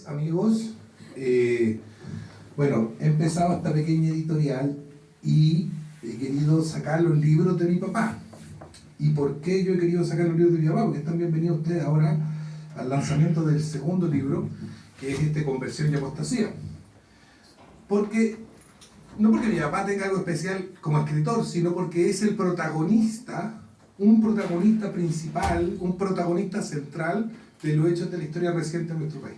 Amigos, bueno, he empezado esta pequeña editorial y he querido sacar los libros de mi papá. ¿Y por qué yo he querido sacar los libros de mi papá? Porque están bienvenidos ustedes ahora al lanzamiento del segundo libro, que es Conversión y Apostasía. No porque mi papá tenga algo especial como escritor, sino porque es el protagonista, un protagonista principal, un protagonista central de los hechos de la historia reciente de nuestro país.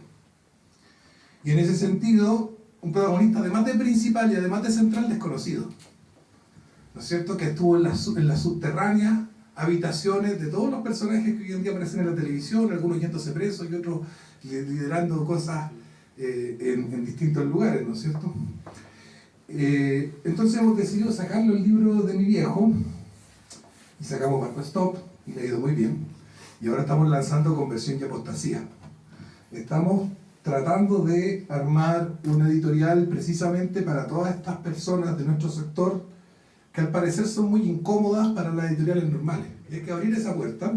Y en ese sentido, un protagonista además de principal y además de central, desconocido. ¿No es cierto? Que estuvo en las subterráneas habitaciones de todos los personajes que hoy en día aparecen en la televisión, algunos yéndose presos y otros liderando cosas en distintos lugares, ¿no es cierto? Entonces hemos decidido sacar los libros de mi viejo y sacamos Barco Stop y le ha ido muy bien. Y ahora estamos lanzando Conversión y Apostasía. Estamos tratando de armar una editorial precisamente para todas estas personas de nuestro sector que al parecer son muy incómodas para las editoriales normales. Y hay que abrir esa puerta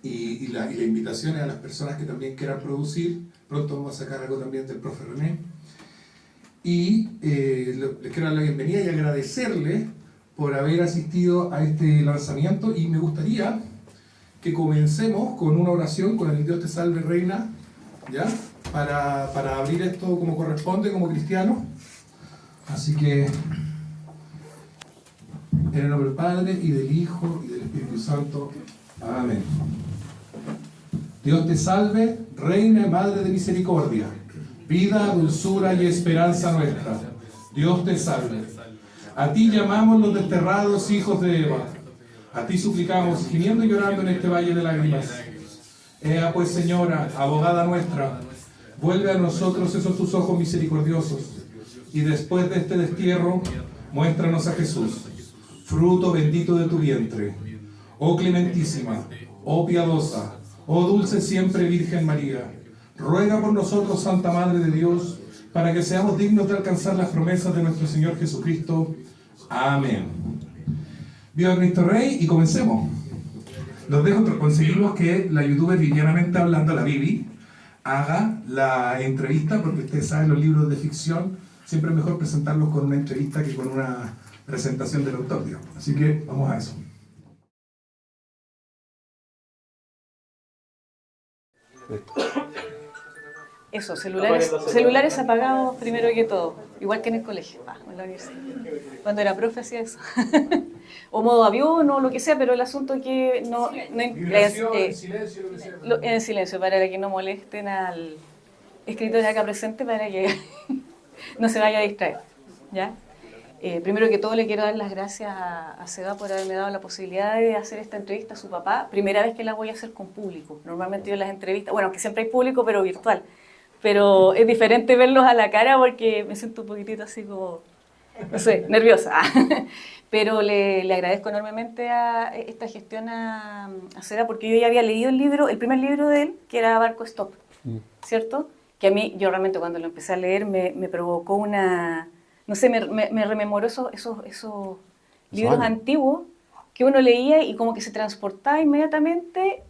y la invitación es a las personas que también quieran producir. Pronto vamos a sacar algo también del profe René. Y les quiero dar la bienvenida y agradecerles por haber asistido a este lanzamiento, y me gustaría que comencemos con una oración con el Dios te salve reina, ¿ya? Para abrir esto como corresponde, como cristiano. Así que en el nombre del Padre, y del Hijo, y del Espíritu Santo. Amén. Dios te salve, Reina y Madre de misericordia, vida, dulzura y esperanza nuestra. Dios te salve. A ti llamamos los desterrados hijos de Eva. A ti suplicamos, gimiendo y llorando en este valle de lágrimas. Ea pues, Señora, abogada nuestra, vuelve a nosotros esos tus ojos misericordiosos, y después de este destierro, muéstranos a Jesús, fruto bendito de tu vientre. Oh clementísima, oh piadosa, oh dulce siempre Virgen María, ruega por nosotros, Santa Madre de Dios, para que seamos dignos de alcanzar las promesas de nuestro Señor Jesucristo. Amén. Viva Cristo Rey, y comencemos. Los dejo, conseguimos que la youtuber Vivianamente Hablando, la Vivi, haga la entrevista, porque ustedes saben, los libros de ficción siempre es mejor presentarlos con una entrevista que con una presentación del autor, digamos. Así que vamos a eso. Eso, celulares apagados primero que todo, igual que en el colegio, en la universidad. Cuando era profe hacía eso. O modo avión o lo que sea, pero el asunto es que en silencio, lo que sea. En silencio, para que no molesten al escritor acá presente, para que no se vaya a distraer, ¿ya? Primero que todo le quiero dar las gracias a Seba por haberme dado la posibilidad de hacer esta entrevista a su papá. Primera vez que la voy a hacer con público. Normalmente yo las entrevistas, bueno, que siempre hay público, pero virtual. Pero es diferente verlos a la cara porque me siento un poquitito así como, no sé, nerviosa. Pero le agradezco enormemente a esta gestión a Seba, porque yo ya había leído el primer libro de él, que era Barco Stop, ¿cierto? Que a mí, yo realmente cuando lo empecé a leer me provocó una, no sé, me rememoró esos libros antiguos que uno leía y como que se transportaba inmediatamente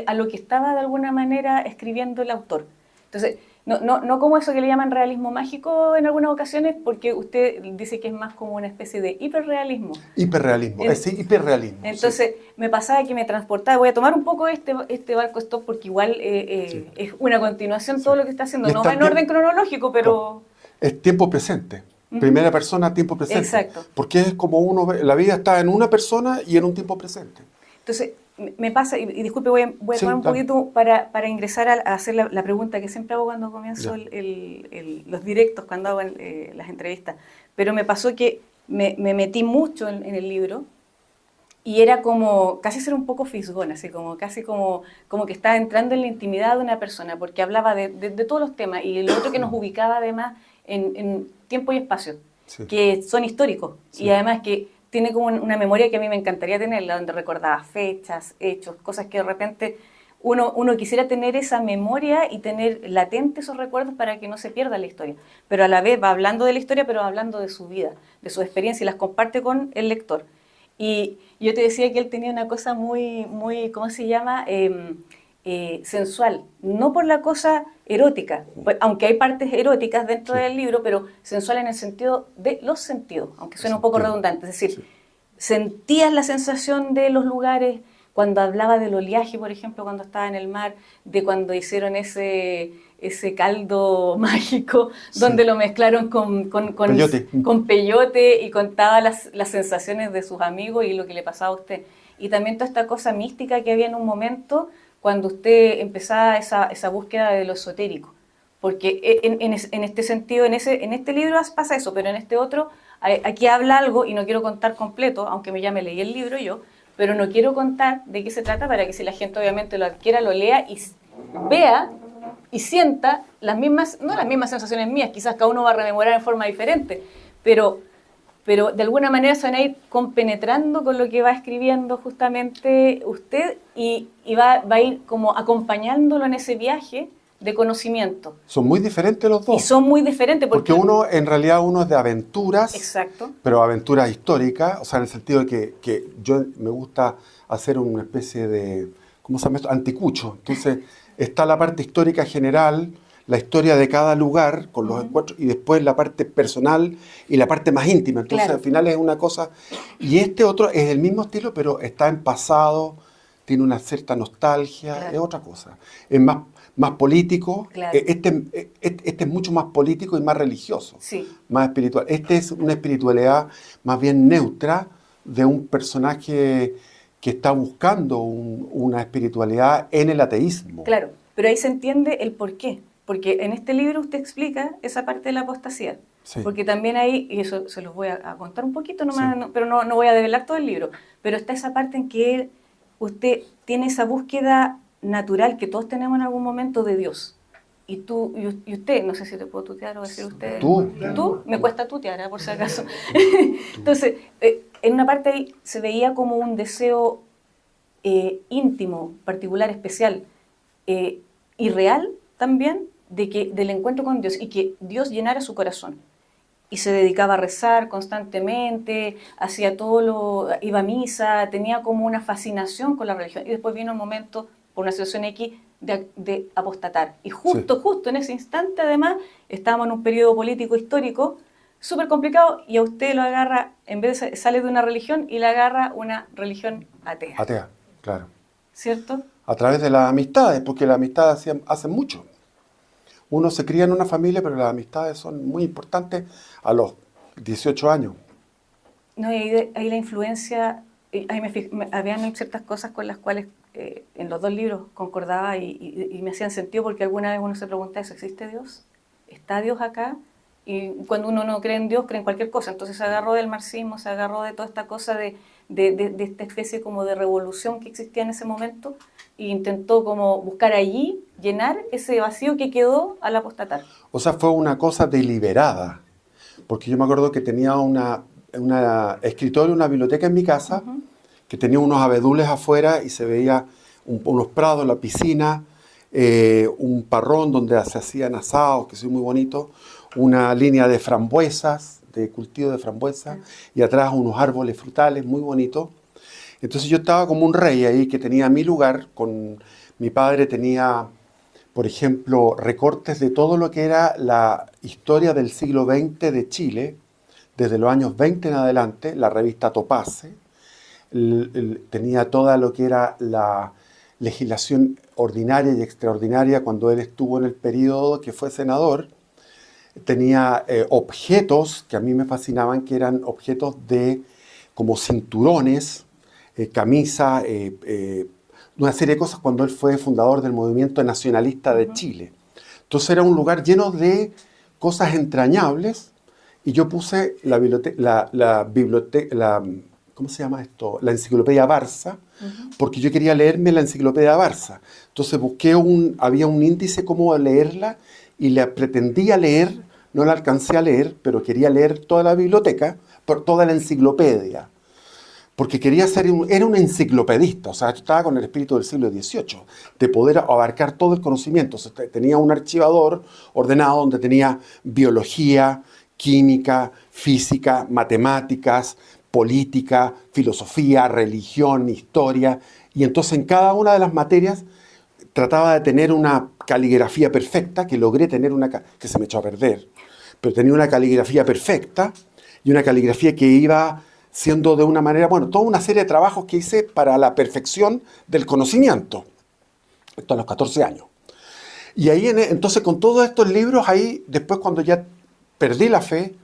a lo que estaba de alguna manera escribiendo el autor. Entonces, no como eso que le llaman realismo mágico en algunas ocasiones, porque usted dice que es más como una especie de hiperrealismo. Hiperrealismo, sí, hiperrealismo. Entonces, sí, me pasaba que me transportaba. Voy a tomar un poco este Barco Stop porque igual sí, es una continuación todo lo que está haciendo. No va en orden cronológico, pero... Es tiempo presente. Primera persona, tiempo presente. Exacto. Porque es como uno ve, la vida está en una persona y en un tiempo presente. Entonces, me pasa, y disculpe, voy a tomar un poquito para ingresar a hacer la pregunta que siempre hago cuando comienzo los directos, cuando hago las entrevistas. Pero me pasó que me metí mucho en el libro y era como, casi ser un poco fisgón, así como casi como que estaba entrando en la intimidad de una persona, porque hablaba de todos los temas, y lo otro que nos ubicaba además en tiempo y espacio, que son históricos, y además que tiene como una memoria que a mí me encantaría tenerla, donde recordaba fechas, hechos, cosas que de repente uno quisiera tener esa memoria y tener latentes esos recuerdos para que no se pierda la historia. Pero a la vez va hablando de la historia, pero va hablando de su vida, de su experiencia, y las comparte con el lector. Y yo te decía que él tenía una cosa muy ¿cómo se llama? sensual, no por la cosa erótica, aunque hay partes eróticas dentro del libro, pero sensual en el sentido de los sentidos, aunque suena un poco redundante, es decir, sentías la sensación de los lugares, cuando hablaba del oleaje, por ejemplo, cuando estaba en el mar, de cuando hicieron ese caldo mágico, donde lo mezclaron con peyote y contaba las sensaciones de sus amigos y lo que le pasaba a usted. Y también toda esta cosa mística que había en un momento cuando usted empezaba esa búsqueda de lo esotérico. Porque en este sentido, en este libro pasa eso, pero en este otro, aquí habla algo, y no quiero contar completo, aunque ya me leí el libro yo, pero no quiero contar de qué se trata para que si la gente obviamente lo adquiera, lo lea y vea y sienta las mismas, no las mismas sensaciones mías, quizás cada uno va a rememorar en forma diferente, pero de alguna manera se van a ir compenetrando con lo que va escribiendo justamente usted y va a ir como acompañándolo en ese viaje de conocimiento. Son muy diferentes los dos. Y son muy diferentes porque uno, en realidad, uno es de aventuras, exacto, pero aventuras históricas, o sea, en el sentido de que yo me gusta hacer una especie de, ¿cómo se llama esto? Anticucho. Entonces, está la parte histórica general, la historia de cada lugar con los encuentros, y después la parte personal y la parte más íntima. Entonces, claro, al final es una cosa. Y este otro es el mismo estilo, pero está en pasado, tiene una cierta nostalgia, claro, es otra cosa. Es más político. Claro. Este es mucho más político y más religioso, sí, más espiritual. Este es una espiritualidad más bien neutra de un personaje que está buscando una espiritualidad en el ateísmo. Claro, pero ahí se entiende el por qué. Porque en este libro usted explica esa parte de la apostasía. Sí. Porque también ahí, y eso se los voy a contar un poquito, Sí. pero no voy a develar todo el libro, pero está esa parte en que usted tiene esa búsqueda natural que todos tenemos en algún momento de Dios. Y usted, no sé si te puedo tutear o decir usted. Tú, me cuesta tutear, por si acaso. Entonces, en una parte ahí se veía como un deseo íntimo, particular, especial, y real también, del encuentro con Dios, y que Dios llenara su corazón. Y se dedicaba a rezar constantemente, hacía iba a misa, tenía como una fascinación con la religión. Y después vino un momento, por una situación X, de apostatar. Y justo en ese instante, además, estábamos en un periodo político histórico súper complicado, y a usted lo agarra, en vez de sale de una religión, y le agarra una religión atea. Atea, claro. ¿Cierto? A través de las amistades, porque las amistades hacen mucho. Uno se cría en una familia, pero las amistades son muy importantes a los 18 años. No, y ahí la influencia, habían ciertas cosas con las cuales en los dos libros concordaba y me hacían sentido, porque alguna vez uno se pregunta eso, ¿existe Dios? ¿Está Dios acá? Y cuando uno no cree en Dios, cree en cualquier cosa. Entonces se agarró del marxismo, se agarró de toda esta cosa de esta especie como de revolución que existía en ese momento, e intentó como buscar allí, llenar ese vacío que quedó al apostatar. O sea, fue una cosa deliberada, porque yo me acuerdo que tenía una escritorio, una biblioteca en mi casa, que tenía unos abedules afuera y se veía unos prados, la piscina, un parrón donde se hacían asados, que soy muy bonito, una línea de frambuesas, de cultivo de frambuesas, y atrás unos árboles frutales muy bonitos. Entonces yo estaba como un rey ahí, que tenía mi lugar. Con mi padre tenía, por ejemplo, recortes de todo lo que era la historia del siglo XX de Chile, desde los años 20 en adelante, la revista Topace. Tenía toda lo que era la legislación ordinaria y extraordinaria cuando él estuvo en el periodo que fue senador. Tenía objetos que a mí me fascinaban, que eran objetos como cinturones, camisa, una serie de cosas cuando él fue fundador del movimiento nacionalista de Chile. Entonces era un lugar lleno de cosas entrañables, y yo puse la biblioteca, ¿cómo se llama esto? La enciclopedia Barça, porque yo quería leerme la enciclopedia Barça. Entonces había un índice cómo leerla, y la pretendía leer, no la alcancé a leer, pero quería leer toda la biblioteca, toda la enciclopedia. Porque era un enciclopedista, o sea, estaba con el espíritu del siglo XVIII, de poder abarcar todo el conocimiento. O sea, tenía un archivador ordenado donde tenía biología, química, física, matemáticas, política, filosofía, religión, historia, y entonces en cada una de las materias trataba de tener una caligrafía perfecta, que logré tener que se me echó a perder, pero tenía una caligrafía perfecta y una caligrafía que iba siendo de una manera, bueno, toda una serie de trabajos que hice para la perfección del conocimiento. Esto a los 14 años. Y ahí, entonces, con todos estos libros, ahí, después cuando ya perdí la fe,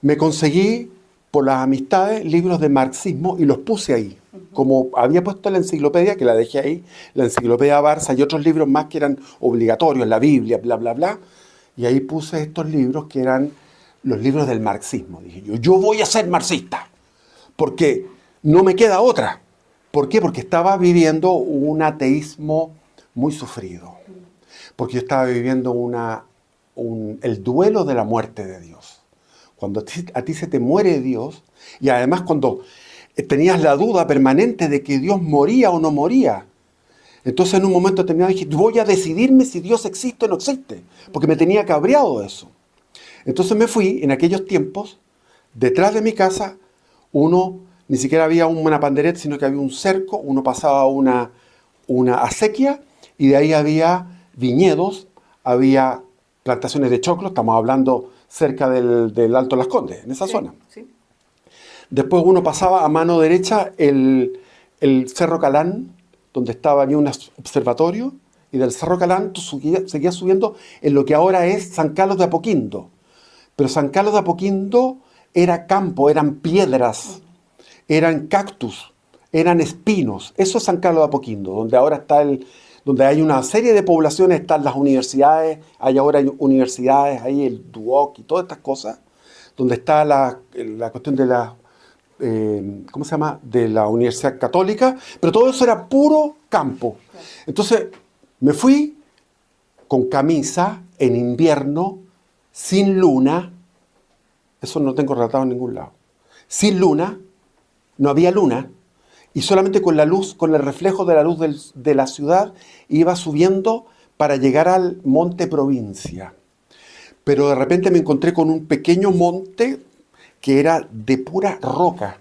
me conseguí, por las amistades, libros de marxismo y los puse ahí. Como había puesto la enciclopedia, que la dejé ahí, la enciclopedia Barça y otros libros más que eran obligatorios, la Biblia, bla, bla, bla. Y ahí puse estos libros que eran los libros del marxismo. Dije yo voy a ser marxista, porque no me queda otra. ¿Por qué? Porque estaba viviendo un ateísmo muy sufrido. Porque yo estaba viviendo el duelo de la muerte de Dios. Cuando a ti se te muere Dios, y además cuando tenías la duda permanente de que Dios moría o no moría. Entonces en un momento determinado dije, voy a decidirme si Dios existe o no existe, porque me tenía cabreado eso. Entonces me fui, en aquellos tiempos, detrás de mi casa, ni siquiera había una pandereta, sino que había un cerco, uno pasaba una acequia, y de ahí había viñedos, había plantaciones de choclo, estamos hablando cerca del Alto Las Condes, en esa zona. Sí. Después uno pasaba a mano derecha el Cerro Calán, donde había un observatorio, y del Cerro Calán tú seguías subiendo en lo que ahora es San Carlos de Apoquindo. Pero San Carlos de Apoquindo era campo, eran piedras, eran cactus, eran espinos. Eso es San Carlos de Apoquindo, donde ahora está donde hay una serie de poblaciones, están las universidades, hay ahora universidades, hay el Duoc y todas estas cosas, donde está la cuestión de la, ¿cómo se llama?, de la Universidad Católica, pero todo eso era puro campo. Entonces me fui con camisa en invierno, sin luna, eso no tengo relatado en ningún lado, sin luna, no había luna, y solamente con la luz, con el reflejo de la luz de la ciudad, iba subiendo para llegar al Monte Provincia. Pero de repente me encontré con un pequeño monte que era de pura roca.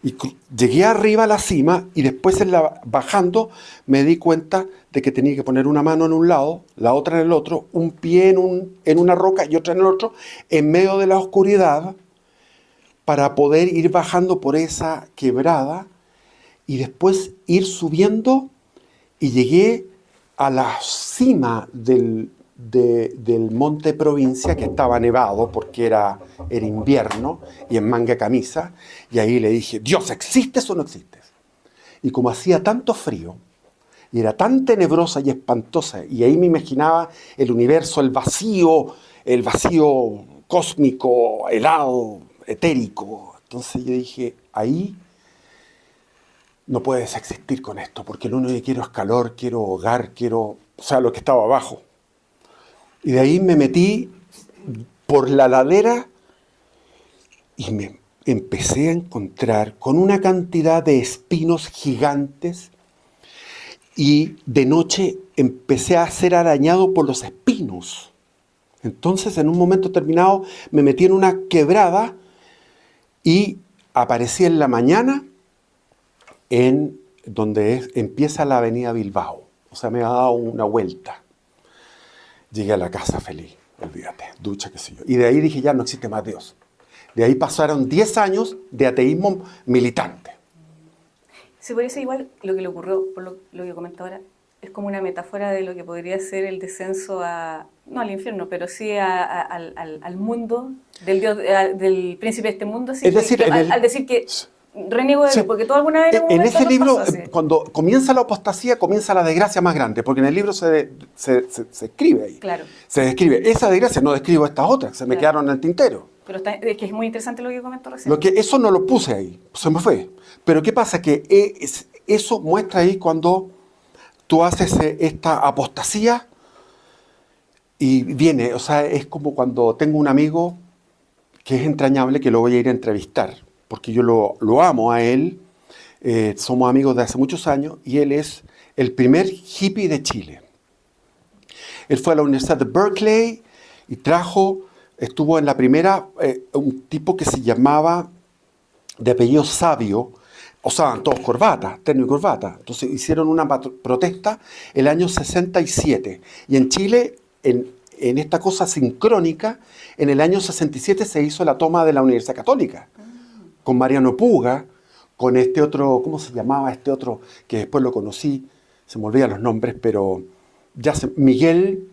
Y llegué arriba a la cima y después bajando me di cuenta de que tenía que poner una mano en un lado, la otra en el otro, un pie en una roca y otra en el otro, en medio de la oscuridad, para poder ir bajando por esa quebrada y después ir subiendo, y llegué a la cima del Monte Provincia, que estaba nevado porque era invierno y en manga camisa, y ahí le dije, Dios, ¿existes o no existes? Y como hacía tanto frío y era tan tenebrosa y espantosa, y ahí me imaginaba el universo, el vacío cósmico, helado, etérico. Entonces yo dije, ahí no puedes existir con esto, porque lo único que quiero es calor, quiero hogar, o sea, lo que estaba abajo. Y de ahí me metí por la ladera y me empecé a encontrar con una cantidad de espinos gigantes, y de noche empecé a ser arañado por los espinos. Entonces, en un momento determinado, me metí en una quebrada y aparecí en la mañana en donde empieza la avenida Bilbao. O sea, me ha dado una vuelta. Llegué a la casa feliz, olvídate, ducha, qué sé yo. Y de ahí dije, ya no existe más Dios. De ahí pasaron 10 años de ateísmo militante. Sí, por eso igual lo que le ocurrió, por lo que comento ahora, es como una metáfora de lo que podría ser el descenso no al infierno, pero sí al mundo del Dios, del príncipe de este mundo. Así, es decir, al decir que reniego de Dios, porque tú alguna vez en ese libro, cuando comienza la apostasía, comienza la desgracia más grande, porque en el libro se escribe ahí. Claro. Se describe esa desgracia, no describo estas otras, que se me quedaron en el tintero. Pero es que es muy interesante lo que comentó recién. Eso no lo puse ahí, se me fue. Pero ¿qué pasa? Que eso muestra ahí cuando tú haces esta apostasía y viene, o sea, es como cuando tengo un amigo que es entrañable, que lo voy a ir a entrevistar, porque yo lo amo a él, somos amigos de hace muchos años, y él es el primer hippie de Chile. Él fue a la Universidad de Berkeley y estuvo en la primera, un tipo que se llamaba, de apellido Sabio, usaban todos corbata, terno y corbata. Entonces hicieron una protesta el año 67. Y en Chile, en esta cosa sincrónica, en el año 67 se hizo la toma de la Universidad Católica, con Mariano Puga, con este otro, ¿cómo se llamaba este otro? Que después lo conocí, se me olvidan los nombres, pero Miguel,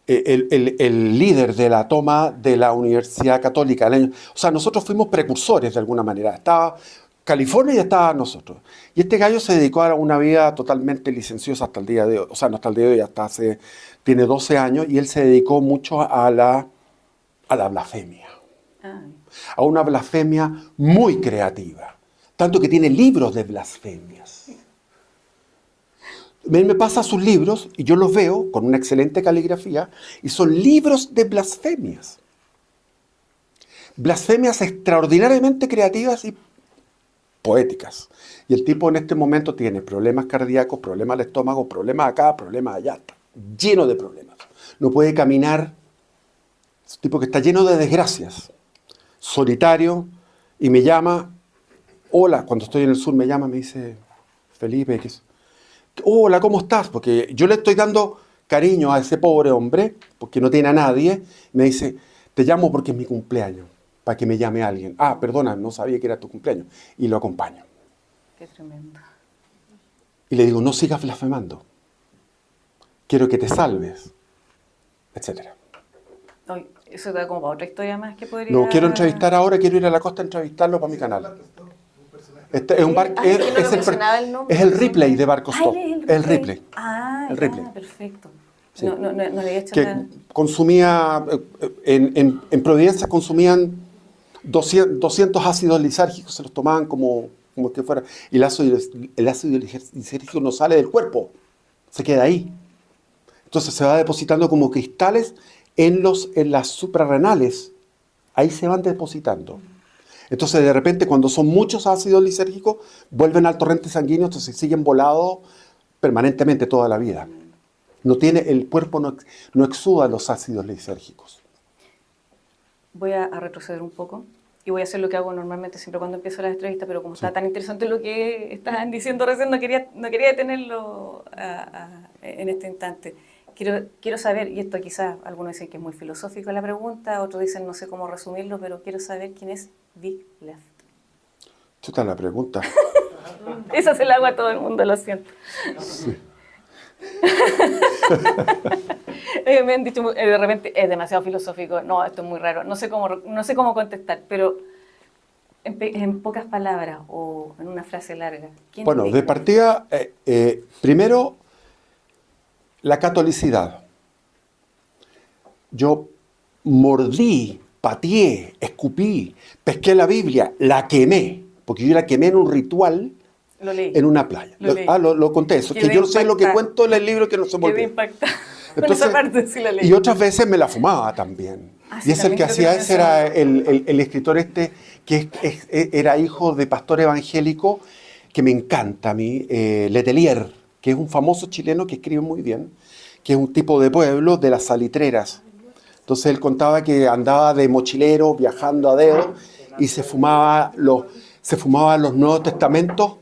el líder de la toma de la Universidad Católica. O sea, nosotros fuimos precursores de alguna manera. Estaba California y estaba nosotros. Y este gallo se dedicó a una vida totalmente licenciosa hasta el día de hoy. O sea, no hasta el día de hoy, tiene 12 años, y él se dedicó mucho a la blasfemia. A una blasfemia muy creativa. Tanto que tiene libros de blasfemias. Él me pasa sus libros y yo los veo con una excelente caligrafía y son libros de blasfemias. Blasfemias extraordinariamente creativas y poéticas. Y el tipo en este momento tiene problemas cardíacos, problemas al estómago, problemas acá, problemas allá. Está lleno de problemas. No puede caminar. Es un tipo que está lleno de desgracias. Solitario. Y me llama. Hola, cuando estoy en el sur me llama, me dice, Felipe, hola, ¿cómo estás? Porque yo le estoy dando cariño a ese pobre hombre, porque no tiene a nadie. Me dice, te llamo porque es mi cumpleaños, para que me llame alguien. Ah, perdona, no sabía que era tu cumpleaños. Y lo acompaño. Qué tremendo. Y le digo, no sigas blasfemando. Quiero que te salves, etcétera. Ay, eso da como para otra historia más que podría... No quiero entrevistar ahora, quiero ir a la costa a entrevistarlo para mi canal. Este es un barco, es el Ripley de Barco Stop. El Ripley. El Ripley. Perfecto. Sí. No le había hecho Que nada. consumía, en Providencia consumían 200 ácidos lisérgicos, se los tomaban como que fuera. Y el ácido lisérgico no sale del cuerpo, se queda ahí. Entonces se va depositando como cristales en las suprarrenales. Ahí se van depositando. Entonces, de repente, cuando son muchos ácidos lisérgicos, vuelven al torrente sanguíneo, entonces siguen volados permanentemente toda la vida. El cuerpo no exuda los ácidos lisérgicos. Voy a retroceder un poco y voy a hacer lo que hago normalmente siempre cuando empiezo las entrevistas, pero como está tan interesante lo que estaban diciendo recién, no quería detenerlo en este instante. Quiero saber, y esto quizás algunos dicen que es muy filosófico la pregunta, otros dicen no sé cómo resumirlo, pero quiero saber quién es Big Left. Chuta la pregunta. Esa se la hago a todo el mundo, lo siento. Sí. Me han dicho de repente, es demasiado filosófico, no, esto es muy raro, no sé cómo contestar, pero en pocas palabras o en una frase larga. ¿Quién Bueno, es Big de Left? partida, primero, la catolicidad. Yo mordí, pateé, escupí, pesqué la Biblia, la quemé, porque yo la quemé en un ritual Lo leí. en una playa. Lo conté, eso, que yo no sé lo que cuento en el libro que no se me Quedé olvida. impactada. Con Entonces, esa parte sí la leí. y otras veces me la fumaba también. Sí, Y es el que también creo hacía que ese era el escritor que era hijo de pastor evangélico, que me encanta a mí, Letelier, que es un famoso chileno que escribe muy bien, que es un tipo de pueblo de las salitreras. Entonces él contaba que andaba de mochilero, viajando a dedo, y se fumaba los Nuevos Testamentos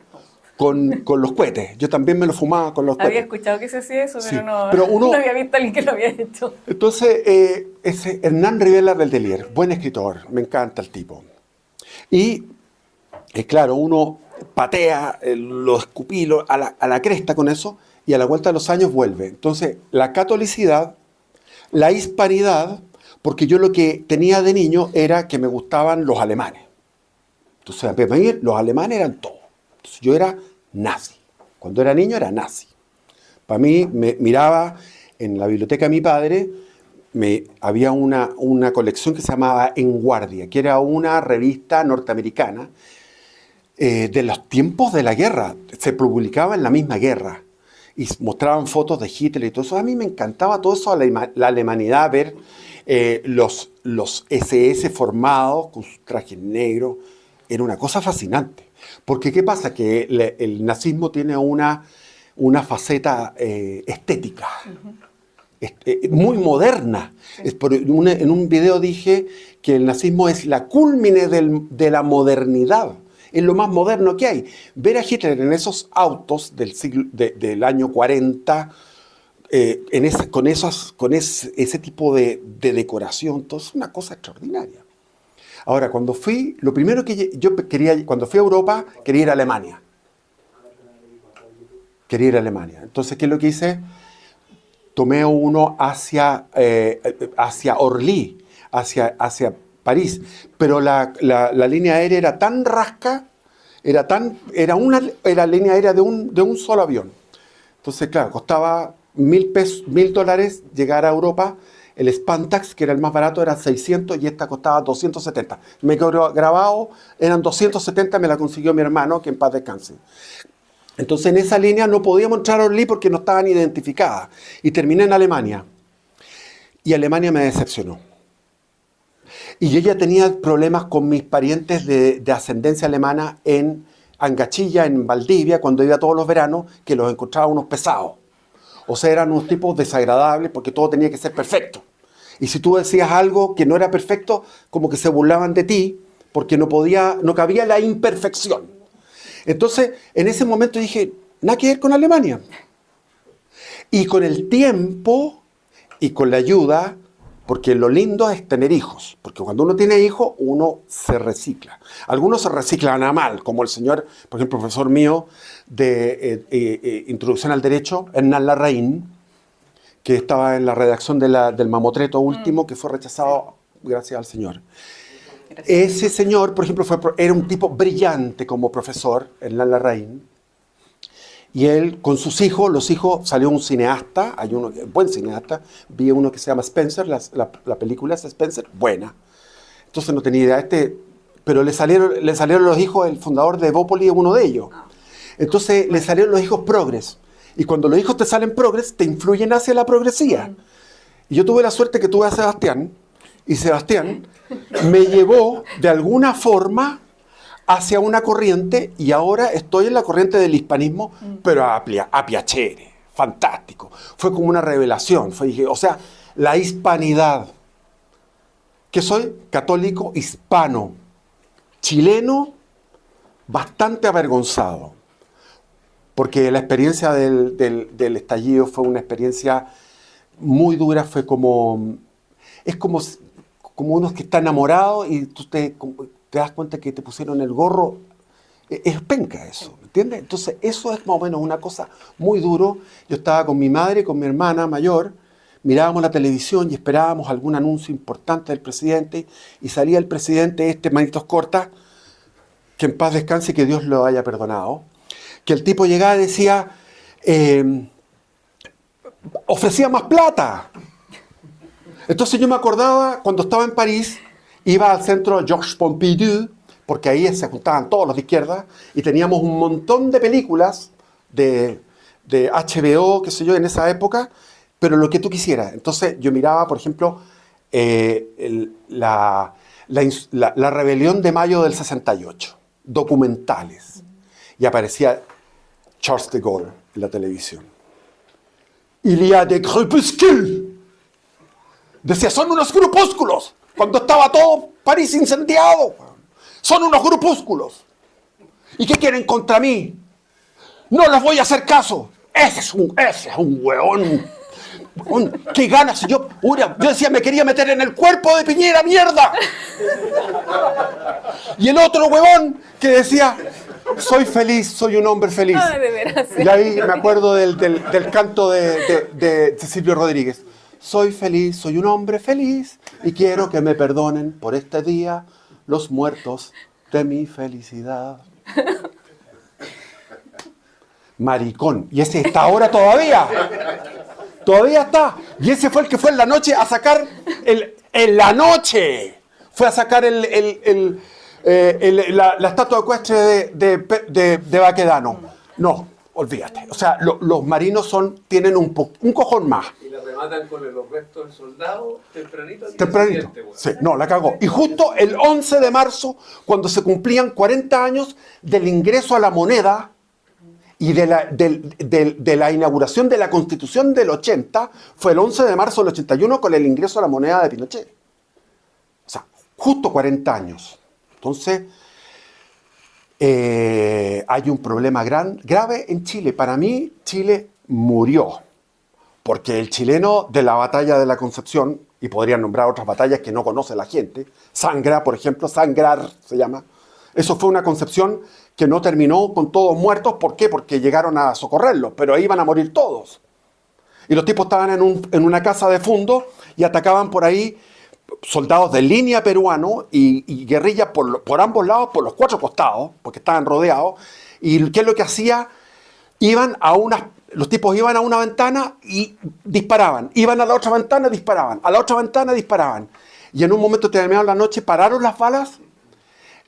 con los cohetes. Yo también me lo fumaba con los cohetes. Había escuchado que se hacía eso, Sí, pero no, pero no había visto a alguien que lo había hecho. Entonces, ese Hernán Rivera Letelier, buen escritor, me encanta el tipo. Y, claro, uno patea, lo escupí a la cresta con eso, y a la vuelta de los años vuelve. Entonces, la catolicidad, la hispanidad, porque yo lo que tenía de niño era que me gustaban los alemanes. Entonces, para mí, los alemanes eran todo. Entonces, yo era nazi. Cuando era niño era nazi. Para mí, me miraba en la biblioteca de mi padre, había una colección que se llamaba En Guardia, que era una revista norteamericana de los tiempos de la guerra. Se publicaba en la misma guerra. Y mostraban fotos de Hitler y todo eso. A mí me encantaba todo eso, la alemanidad, ver los SS formados con sus trajes negros. Era una cosa fascinante. Porque ¿qué pasa? Que el nazismo tiene una faceta estética, muy moderna. Sí. En un video dije que el nazismo es la cúlmine de la modernidad. es lo más moderno que hay. Ver a Hitler en esos autos del año 40, con ese tipo de decoración, todo es una cosa extraordinaria. Ahora, cuando fui, lo primero que yo quería, cuando fui a Europa, quería ir a Alemania. Quería ir a Alemania. Entonces, ¿qué es lo que hice? Tomé uno hacia Orly, hacia París. Pero la línea aérea era tan rasca, era línea aérea de un solo avión. Entonces, claro, costaba $1.000 llegar a Europa. El Spantax, que era el más barato, era 600 y esta costaba 270. Me quedó grabado, eran 270, me la consiguió mi hermano, que en paz descanse. Entonces en esa línea no podíamos entrar a Orly porque no estaban identificadas. Y terminé en Alemania. Y Alemania me decepcionó. Y yo ya tenía problemas con mis parientes de ascendencia alemana en Angachilla, en Valdivia, cuando iba todos los veranos, que los encontraba unos pesados. O sea, eran unos tipos desagradables porque todo tenía que ser perfecto. Y si tú decías algo que no era perfecto, como que se burlaban de ti porque no cabía la imperfección. Entonces, en ese momento dije, nada que ver con Alemania. Y con el tiempo y con la ayuda, porque lo lindo es tener hijos, porque cuando uno tiene hijos, uno se recicla. Algunos se reciclan a mal, como el señor, por ejemplo, profesor mío de Introducción al Derecho, Hernán Larraín, que estaba en la redacción del mamotreto último, que fue rechazado gracias al señor. Gracias. Ese señor, por ejemplo, era un tipo brillante como profesor, Hernán Larraín, y él, con sus hijos, los hijos, salió un cineasta, hay uno, buen cineasta, vi uno que se llama Spencer, la película es Spencer, buena. Entonces no tenía idea, pero le salieron los hijos, el fundador de Evópolis es uno de ellos. Entonces le salieron los hijos progres. Y cuando los hijos te salen progres, te influyen hacia la progresía. Y yo tuve la suerte que tuve a Sebastián, y Sebastián me llevó de alguna forma hacia una corriente, y ahora estoy en la corriente del hispanismo, pero a piacere, fantástico. Fue como una revelación. O sea, la hispanidad. Que soy católico hispano, chileno, bastante avergonzado. Porque la experiencia del estallido fue una experiencia muy dura, es como uno que está enamorado y tú te das cuenta que te pusieron el gorro. Es penca eso, ¿me entiendes? Entonces eso es más o menos una cosa muy duro. Yo estaba con mi madre, con mi hermana mayor, mirábamos la televisión y esperábamos algún anuncio importante del presidente, y salía el presidente, manitos cortas, que en paz descanse y que Dios lo haya perdonado, que el tipo llegaba y decía, ofrecía más plata. Entonces yo me acordaba, cuando estaba en París, iba al centro Georges Pompidou, porque ahí se juntaban todos los de izquierda, y teníamos un montón de películas de HBO, qué sé yo, en esa época, pero lo que tú quisieras. Entonces yo miraba, por ejemplo, la rebelión de mayo del 68, documentales, y aparecía Charles de Gaulle en la televisión. Il y a des crépuscules. Decía, son unos grupúsculos. Cuando estaba todo París incendiado. Son unos grupúsculos. ¿Y qué quieren contra mí? No les voy a hacer caso. Ese es un hueón. ¡Qué ganas! Yo decía, me quería meter en el cuerpo de Piñera, mierda. Y el otro huevón que decía, soy feliz, soy un hombre feliz. Ah, de veras, sí. Y ahí me acuerdo del canto de Cecilio Rodríguez. Soy feliz, soy un hombre feliz, y quiero que me perdonen por este día los muertos de mi felicidad. Maricón. Y ese está ahora todavía. Todavía está. Y ese fue el que fue en la noche a sacar... en la noche fue a sacar la estatua ecuestre de Baquedano. No, olvídate. O sea, los marinos tienen un cojón más. Y la rematan con los restos del soldado tempranito. Tempranito. Sí, no, la cagó. Y justo el 11 de marzo, cuando se cumplían 40 años del ingreso a la moneda y de la inauguración de la Constitución del 80, fue el 11 de marzo del 81 con el ingreso a la moneda de Pinochet. O sea, justo 40 años. Entonces, hay un problema grave en Chile. Para mí, Chile murió. Porque el chileno de la batalla de la Concepción, y podrían nombrar otras batallas que no conoce la gente, Sangra, por ejemplo, Sangrar se llama, eso fue una Concepción que no terminó con todos muertos. ¿Por qué? Porque llegaron a socorrerlos, pero ahí iban a morir todos. Y los tipos estaban en una casa de fondo y atacaban por ahí soldados de línea peruano y guerrillas por ambos lados, por los 4 costados, porque estaban rodeados. ¿Y qué es lo que hacía? Los tipos iban a una ventana y disparaban. Iban a la otra ventana y disparaban. A la otra ventana disparaban. Y en un momento determinado de la noche pararon las balas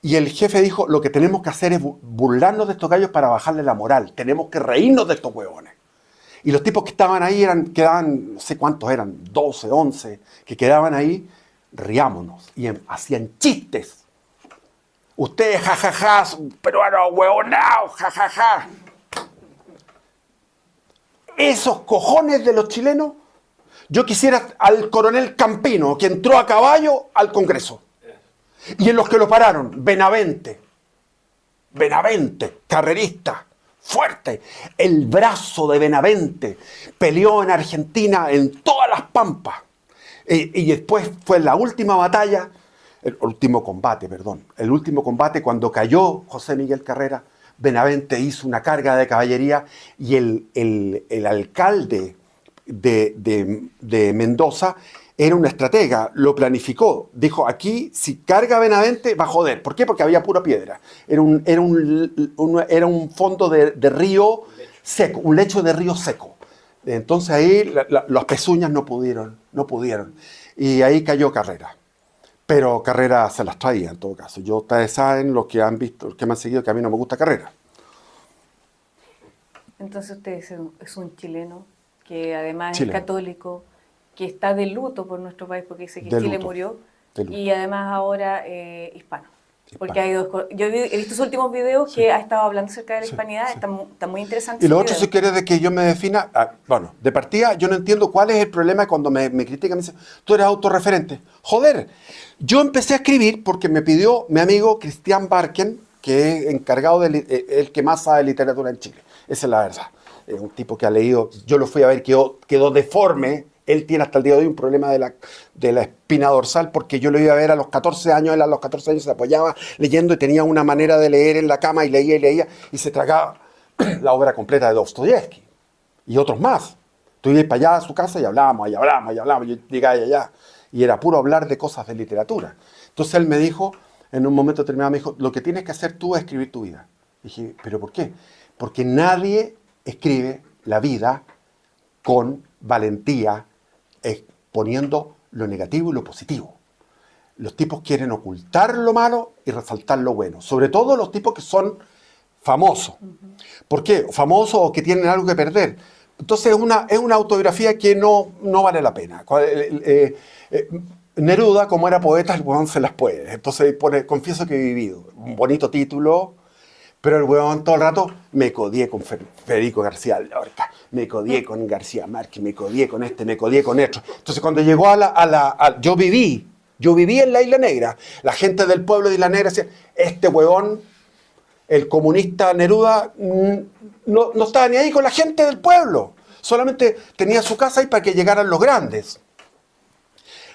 y el jefe dijo, lo que tenemos que hacer es burlarnos de estos gallos para bajarle la moral. Tenemos que reírnos de estos huevones. Y los tipos que estaban ahí quedaban, no sé cuántos eran, 12, 11, que quedaban ahí, riámonos. Y hacían chistes. Ustedes, jajaja, peruanos huevonados, jajaja. Esos cojones de los chilenos, yo quisiera al coronel Campino, que entró a caballo al Congreso. Y en los que lo pararon, Benavente, carrerista, fuerte. El brazo de Benavente peleó en Argentina en todas las pampas. Y después fue la última batalla, el último combate cuando cayó José Miguel Carrera. Benavente hizo una carga de caballería y el alcalde de Mendoza era un estratega, lo planificó. Dijo, aquí si carga Benavente va a joder. ¿Por qué? Porque había pura piedra. Era un fondo de río seco, un lecho de río seco. Entonces ahí las pezuñas no pudieron. Y ahí cayó Carrera. Pero Carrera se las traía en todo caso. Ustedes saben, los que han visto, los que me han seguido, que a mí no me gusta Carrera. Entonces usted es un chileno que además Chileno. es católico, que está de luto por nuestro país porque dice que De Chile luto. murió, De luto. y además ahora hispano. Porque Hispano. yo he visto sus últimos videos que ha estado hablando acerca de la Sí, hispanidad, sí. está muy interesante. Y lo ese otro, video. si quieres de que yo me defina, bueno, de partida yo no entiendo cuál es el problema cuando me critican, me dicen, tú eres autorreferente. Joder, yo empecé a escribir porque me pidió mi amigo Christian Barken, que es encargado el que más sabe de literatura en Chile. Esa es la verdad. Es un tipo que ha leído, yo lo fui a ver, quedó deforme. Él tiene hasta el día de hoy un problema de la espina dorsal, porque yo lo iba a ver a los 14 años, él a los 14 años se apoyaba leyendo y tenía una manera de leer en la cama y leía y se tragaba la obra completa de Dostoyevsky y otros más. Tú ibas para allá a su casa y hablábamos, yo llegaba allá y era puro hablar de cosas de literatura. Entonces él me dijo, en un momento determinado me dijo, lo que tienes que hacer tú es escribir tu vida. Dije, ¿pero por qué? Porque nadie escribe la vida con valentía, exponiendo lo negativo y lo positivo. Los tipos quieren ocultar lo malo y resaltar lo bueno. Sobre todo los tipos que son famosos. ¿Por qué? Famosos o que tienen algo que perder. Entonces es una autobiografía que no vale la pena. Neruda, como era poeta, el huevón se las puede. Entonces pone, confieso que he vivido. Un bonito título, pero el huevón todo el rato me codié con Federico García Lorca, me codié con García Márquez, me codié con este, me codié con esto. Entonces cuando llegó yo viví en la Isla Negra. La gente del pueblo de Isla Negra decía, este huevón, el comunista Neruda, no estaba ni ahí con la gente del pueblo. Solamente tenía su casa ahí para que llegaran los grandes.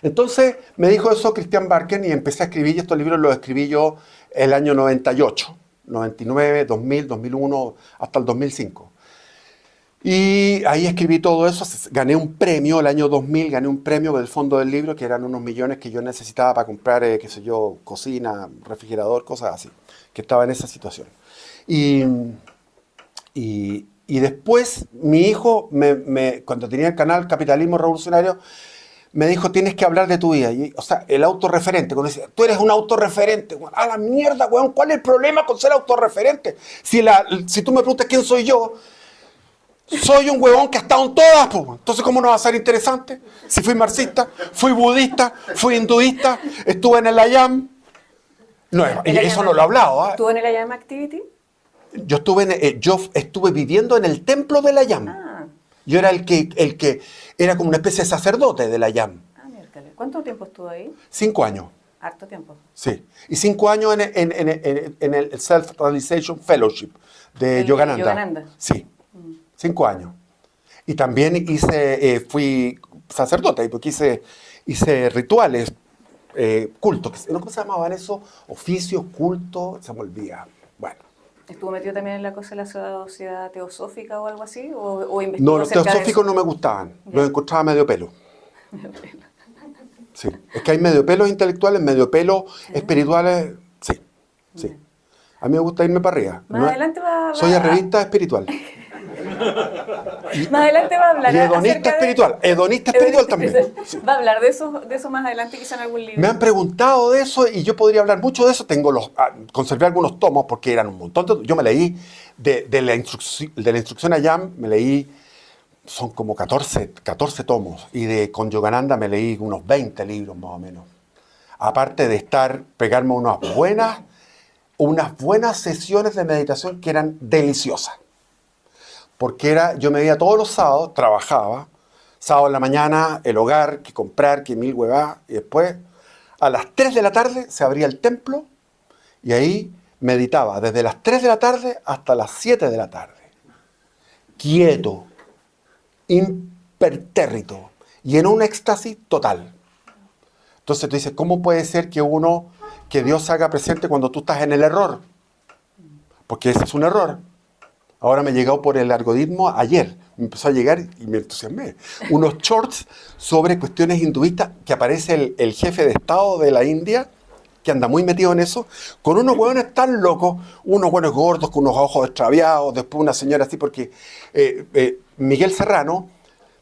Entonces me dijo eso Christian Barken y empecé a escribir, y estos libros los escribí yo el año 98. 99, 2000, 2001, hasta el 2005. Y ahí escribí todo eso, gané un premio, el año 2000 gané un premio del Fondo del Libro, que eran unos millones que yo necesitaba para comprar, qué sé yo, cocina, refrigerador, cosas así, que estaba en esa situación. Y después mi hijo, cuando tenía el canal Capitalismo Revolucionario, me dijo, tienes que hablar de tu vida. O sea, el autorreferente. Cuando decía, tú eres un autorreferente. A la mierda, weón. ¿Cuál es el problema con ser autorreferente? Si tú me preguntas quién soy yo, soy un huevón que ha estado en todas. Pues. Entonces, ¿cómo no va a ser interesante? Si fui marxista, fui budista, fui hinduista, estuve en el IAM. No, y eso no lo he hablado. ¿Estuvo en el IAM Activity? Yo estuve viviendo en el templo del IAM. Ah. Yo era el que era como una especie de sacerdote de la IAM. Miércoles. ¿Cuánto tiempo estuvo ahí? 5 años. Harto tiempo. Sí. Y 5 años en el Self-Realization Fellowship de El Yogananda. Yogananda. Sí, 5 años. Y también fui sacerdote, porque hice rituales, cultos. ¿Cómo se llamaban eso? Oficios, cultos, se me olvida. Bueno. ¿Estuvo metido también en la cosa de la sociedad teosófica o algo así? ¿O investigó No, los acerca de teosóficos eso? no me gustaban. Ya. Los encontraba medio pelo. Sí. Es que hay medio pelos intelectuales, medio pelos espirituales. Sí, sí. Ya. A mí me gusta irme para arriba. Más adelante Soy revista espiritual. Más adelante va a hablar Y hedonista acerca de- espiritual. Hedonista espiritual también. Sí. Va a hablar de eso más adelante, quizá en algún libro. Me han preguntado de eso y yo podría hablar mucho de eso. Conservé algunos tomos porque eran un montón. Yo me leí de la instrucción a Yam, me leí, son como 14 tomos. Y con Yogananda me leí unos 20 libros más o menos. Aparte de pegarme unas buenas sesiones de meditación que eran deliciosas. Porque yo me veía todos los sábados, trabajaba, sábado en la mañana, el hogar, que comprar, que mil huevadas, y después a las 3 de la tarde se abría el templo y ahí meditaba desde las 3 de la tarde hasta las 7 de la tarde. Quieto, impertérrito y en un éxtasis total. Entonces tú dices, ¿cómo puede ser que Dios se haga presente cuando tú estás en el error? Porque ese es un error. Ahora me llegó por el algoritmo ayer. Me empezó a llegar y me entusiasmé. Unos shorts sobre cuestiones hinduistas que aparece el jefe de Estado de la India, que anda muy metido en eso, con unos hueones tan locos, unos hueones gordos con unos ojos extraviados, después una señora así, porque Miguel Serrano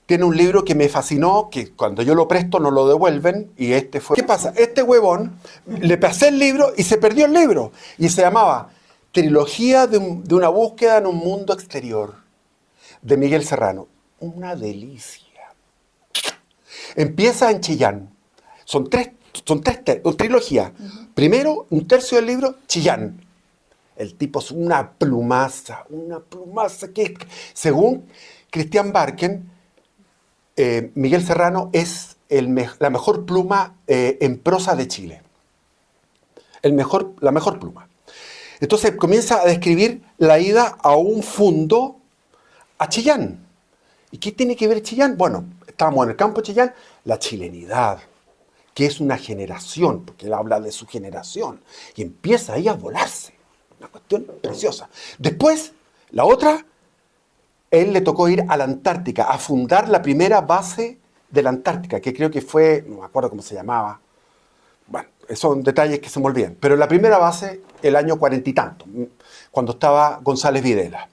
tiene un libro que me fascinó, que cuando yo lo presto no lo devuelven, y ¿Qué pasa? Este huevón, le pasé el libro y se perdió el libro, y se llamaba Trilogía de una búsqueda en un mundo exterior, de Miguel Serrano. Una delicia. Empieza en Chillán. Son tres trilogías. Primero, un tercio del libro, Chillán. El tipo es una plumaza que, según Christian Barken, Miguel Serrano es la mejor pluma en prosa de Chile. La mejor pluma. Entonces comienza a describir la ida a un fundo a Chillán. ¿Y qué tiene que ver Chillán? Bueno, estábamos en el campo de Chillán, la chilenidad, que es una generación, porque él habla de su generación, y empieza ahí a volarse. Una cuestión preciosa. Después, la otra, él le tocó ir a la Antártica, a fundar la primera base de la Antártica, que creo que fue, no me acuerdo cómo se llamaba. Bueno, son detalles que se me olvidan. Pero la primera base, el año 40 y tanto, cuando estaba González Videla.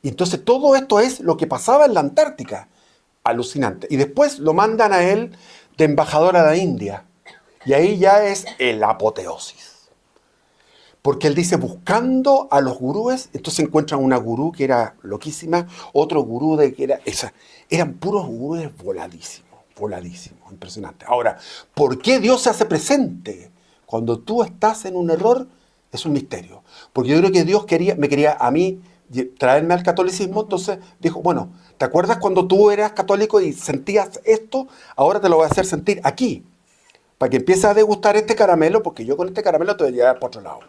Y entonces todo esto es lo que pasaba en la Antártica. Alucinante. Y después lo mandan a él de embajador a la India. Y ahí ya es el apoteosis. Porque él dice, buscando a los gurúes, entonces encuentran una gurú que era loquísima, otro gurú eran puros gurúes voladísimos, impresionante. Ahora, ¿por qué Dios se hace presente? Cuando tú estás en un error, es un misterio. Porque yo creo que Dios me quería a mí traerme al catolicismo, entonces dijo, bueno, ¿te acuerdas cuando tú eras católico y sentías esto? Ahora te lo voy a hacer sentir aquí, para que empieces a degustar este caramelo, porque yo con este caramelo te voy a llevar por otro lado.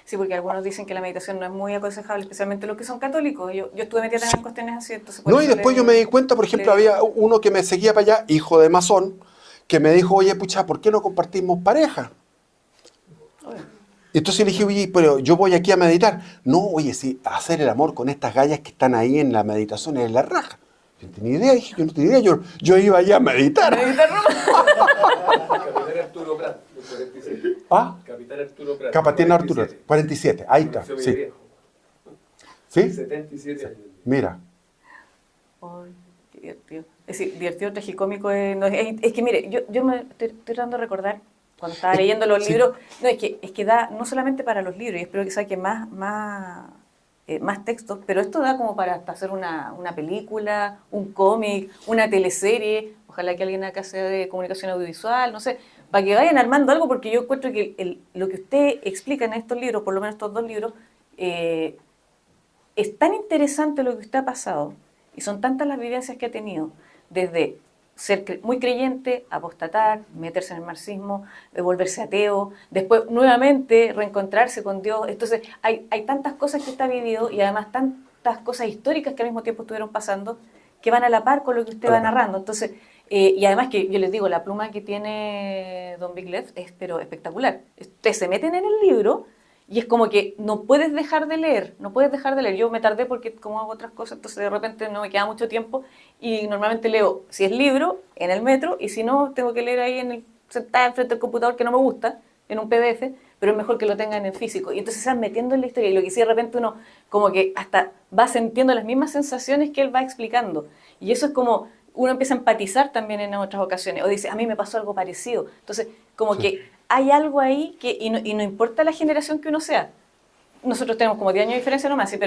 Sí, porque algunos dicen que la meditación no es muy aconsejable, especialmente los que son católicos. Yo estuve metida también en cuestiones así. Entonces por No, y eso después yo me di cuenta, por ejemplo, había uno que me seguía para allá, hijo de masón, que me dijo, oye, pucha, ¿por qué no compartimos pareja? Y entonces le dije, oye, pero yo voy aquí a meditar. No, oye, sí, hacer el amor con estas gallas que están ahí en la meditación es la raja. Yo no tenía idea, dije, yo no tenía idea, yo iba allá a meditar. Capitán Arturo Prat, de 47. ¿Ah? Capitán Arturo Prat. Capitán Arturo, 47, ahí está, Soy sí. viejo. ¿Sí? 77 años. Mira. Ay, qué divertido. Es decir, divertido, tragicómico. Es que mire, yo me estoy tratando de recordar cuando estaba leyendo los sí. libros. No, es que da no solamente para los libros, y espero que saque más textos, pero esto da como para hasta hacer una película, un cómic, una teleserie. Ojalá que alguien acá sea de comunicación audiovisual, no sé, para que vayan armando algo, porque yo encuentro que lo que usted explica en estos libros, por lo menos estos 2 libros, es tan interesante lo que usted ha pasado, y son tantas las vivencias que ha tenido, desde ser muy creyente, apostatar, meterse en el marxismo, volverse ateo, después nuevamente reencontrarse con Dios. Entonces hay tantas cosas que está vivido y además tantas cosas históricas que al mismo tiempo estuvieron pasando que van a la par con lo que usted va narrando. Entonces, y además que yo les digo, la pluma que tiene Don Biglev es pero espectacular. Ustedes se meten en el libro y es como que no puedes dejar de leer, no puedes dejar de leer. Yo me tardé porque como hago otras cosas, entonces de repente no me queda mucho tiempo y normalmente leo, si es libro, en el metro, y si no, tengo que leer ahí sentada enfrente del computador, que no me gusta, en un PDF, pero es mejor que lo tengan en físico. Y entonces se van metiendo en la historia y lo que sí de repente uno como que hasta va sintiendo las mismas sensaciones que él va explicando. Y eso es como uno empieza a empatizar también en otras ocasiones, o dice, a mí me pasó algo parecido. Entonces, como que hay algo ahí que, y no importa la generación que uno sea. Nosotros tenemos como 10 años de diferencia nomás, ¿sí?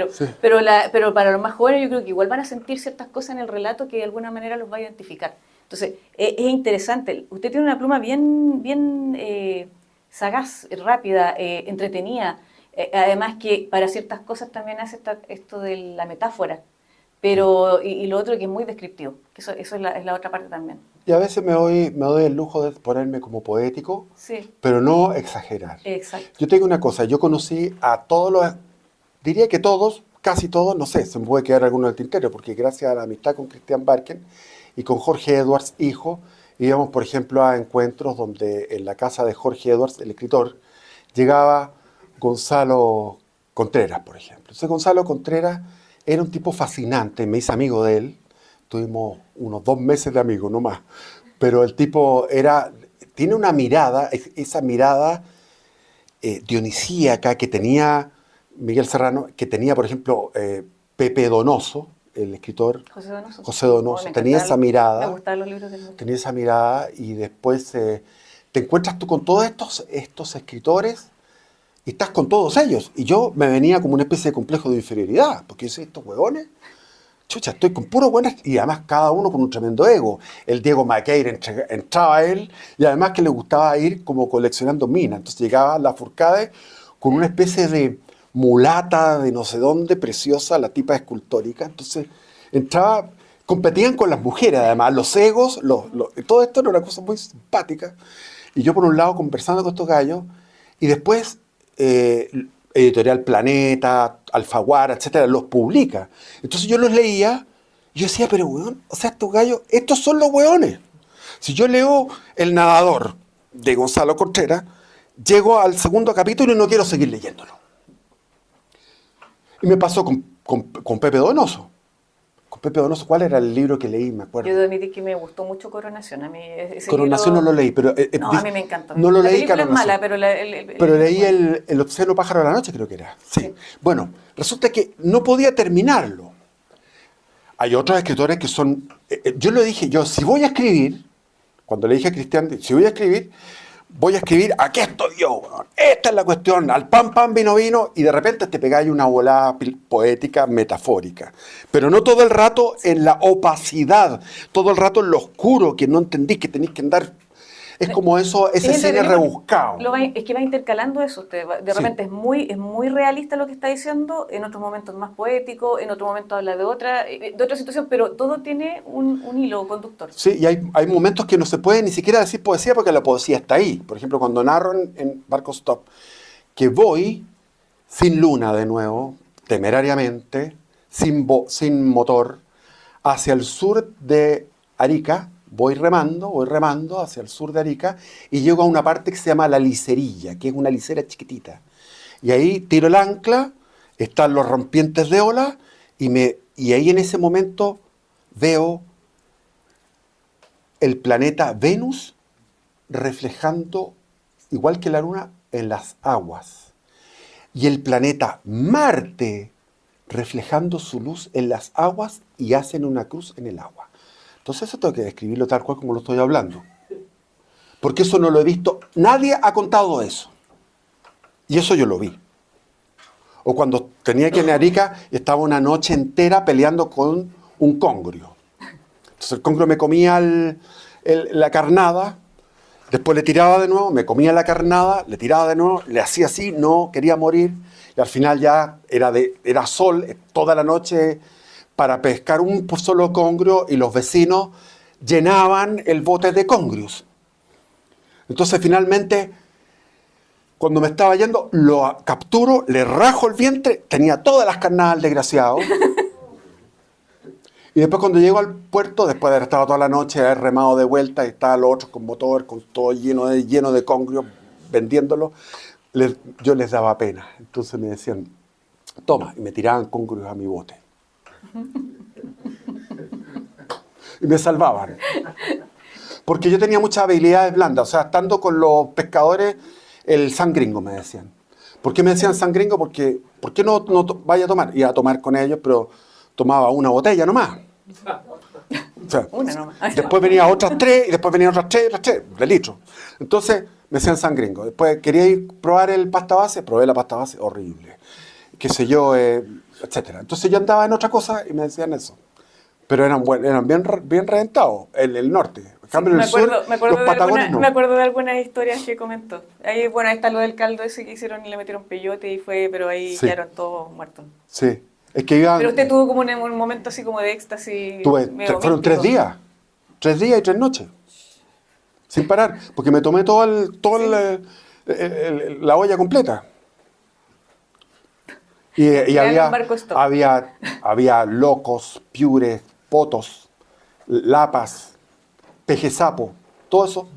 Pero para los más jóvenes yo creo que igual van a sentir ciertas cosas en el relato que de alguna manera los va a identificar. Entonces, es interesante. Usted tiene una pluma bien sagaz, rápida, entretenida. Además que para ciertas cosas también hace esto de la metáfora. Pero, y lo otro que es muy descriptivo, que eso es la otra parte también. Y a veces me doy el lujo de ponerme como poético, Sí. pero no exagerar. Exacto. Yo tengo una cosa, yo conocí a todos diría que todos, casi todos, no sé, se me puede quedar alguno del tintero, porque gracias a la amistad con Christian Barken y con Jorge Edwards, hijo, íbamos, por ejemplo, a encuentros donde en la casa de Jorge Edwards, el escritor, llegaba Gonzalo Contreras, por ejemplo. Entonces Gonzalo Contreras era un tipo fascinante, me hice amigo de él, tuvimos unos 2 meses de amigos, no más, pero el tipo tiene una mirada, esa mirada dionisíaca que tenía Miguel Serrano, que tenía, por ejemplo, Pepe Donoso, el escritor José Donoso, tenía esa mirada. Me gustaban los libros del tenía esa mirada y después te encuentras tú con todos estos escritores y estás con todos ellos. Y yo me venía como una especie de complejo de inferioridad, porque yo decía, estos huevones, chucha, estoy con puros buenos, y además cada uno con un tremendo ego. El Diego Maqueira entraba a él, y además que le gustaba ir como coleccionando minas. Entonces llegaba Lafourcade con una especie de mulata de no sé dónde, preciosa, la tipa escultórica. Entonces entraba, competían con las mujeres, además, los egos, todo esto era una cosa muy simpática. Y yo por un lado conversando con estos gallos, y después Editorial Planeta, Alfaguara, etcétera, los publica. Entonces yo los leía y yo decía, pero weón, o sea, estos gallos, estos son los weones. Si yo leo El nadador de Gonzalo Contreras, llego al segundo capítulo y no quiero seguir leyéndolo. Y me pasó con Pepe Donoso. Con Pepe Donoso, ¿cuál era el libro que leí? Me acuerdo. Yo admití que me gustó mucho Coronación. A mí Coronación libro... no lo leí, pero... no, a mí me encanta. No lo la leí, película es mala, pero... pero leí el obsceno pájaro de la noche, creo que era. Sí. Bueno, resulta que no podía terminarlo. Hay otros escritores que son... yo le dije, si voy a escribir, cuando le dije a Cristian, si voy a escribir, aquí estoy yo, weón. Esta es la cuestión, al pan, pan, vino, vino, y de repente te pegáis una volada poética, metafórica. Pero no todo el rato en la opacidad, todo el rato en lo oscuro, que no entendís, que tenéis que andar... Es como eso, ese cine rebuscado. Es que va intercalando eso. Usted de repente es muy realista lo que está diciendo, en otros momentos más poético, en otro momento habla de otra situación, pero todo tiene un hilo conductor. Sí, y hay momentos que no se puede ni siquiera decir poesía porque la poesía está ahí. Por ejemplo, cuando narro en Barco Stop, que voy sin luna de nuevo, temerariamente, sin motor, hacia el sur de Arica. Voy remando hacia el sur de Arica y llego a una parte que se llama La Licerilla, que es una licera chiquitita. Y ahí tiro el ancla, están los rompientes de ola y ahí en ese momento veo el planeta Venus reflejando, igual que la luna, en las aguas. Y el planeta Marte reflejando su luz en las aguas y hacen una cruz en el agua. Entonces eso tengo que describirlo tal cual como lo estoy hablando. Porque eso no lo he visto. Nadie ha contado eso. Y eso yo lo vi. O cuando tenía que ir a Arica, estaba una noche entera peleando con un congrio. Entonces el congrio me comía la carnada, después le tiraba de nuevo, me comía la carnada, le tiraba de nuevo, le hacía así, no quería morir. Y al final ya era sol toda la noche para pescar un solo congrio y los vecinos llenaban el bote de Congrius. Entonces finalmente, cuando me estaba yendo, lo capturo, le rajo el vientre, tenía todas las carnadas al desgraciado. Y después cuando llego al puerto, después de haber estado toda la noche, haber remado de vuelta, y estaban los otros con motor, con todo lleno de Congrius, vendiéndolo, yo les daba pena. Entonces me decían, toma, y me tiraban Congrius a mi bote. Y me salvaban. Porque yo tenía muchas habilidades blandas. O sea, estando con los pescadores, el San Gringo me decían. ¿Por qué me decían San Gringo? Porque, ¿por qué no vaya a tomar? Iba a tomar con ellos, pero tomaba una botella nomás. O sea, Una nomás. después venían otras 3, y después venían otras 3 de litro. Entonces me decían San Gringo. Después quería ir a probar el pasta base, probé la pasta base, horrible. Qué sé yo, etcétera. Entonces yo andaba en otra cosa y me decían eso. Pero eran bien reventados en el norte. En cambio, en el sur, los patagones no. Me acuerdo de algunas historias que comentó. Ahí, bueno, ahí está lo del caldo ese que hicieron y le metieron peyote y fue, pero ahí Sí. quedaron todos muertos. Sí. Es que iban... Pero usted tuvo como un momento así como de éxtasis. Fueron 3 días. 3 días y 3 noches. Sin parar. Porque me tomé la olla completa. Y había locos, piures, potos, lapas, pejesapo, todo eso.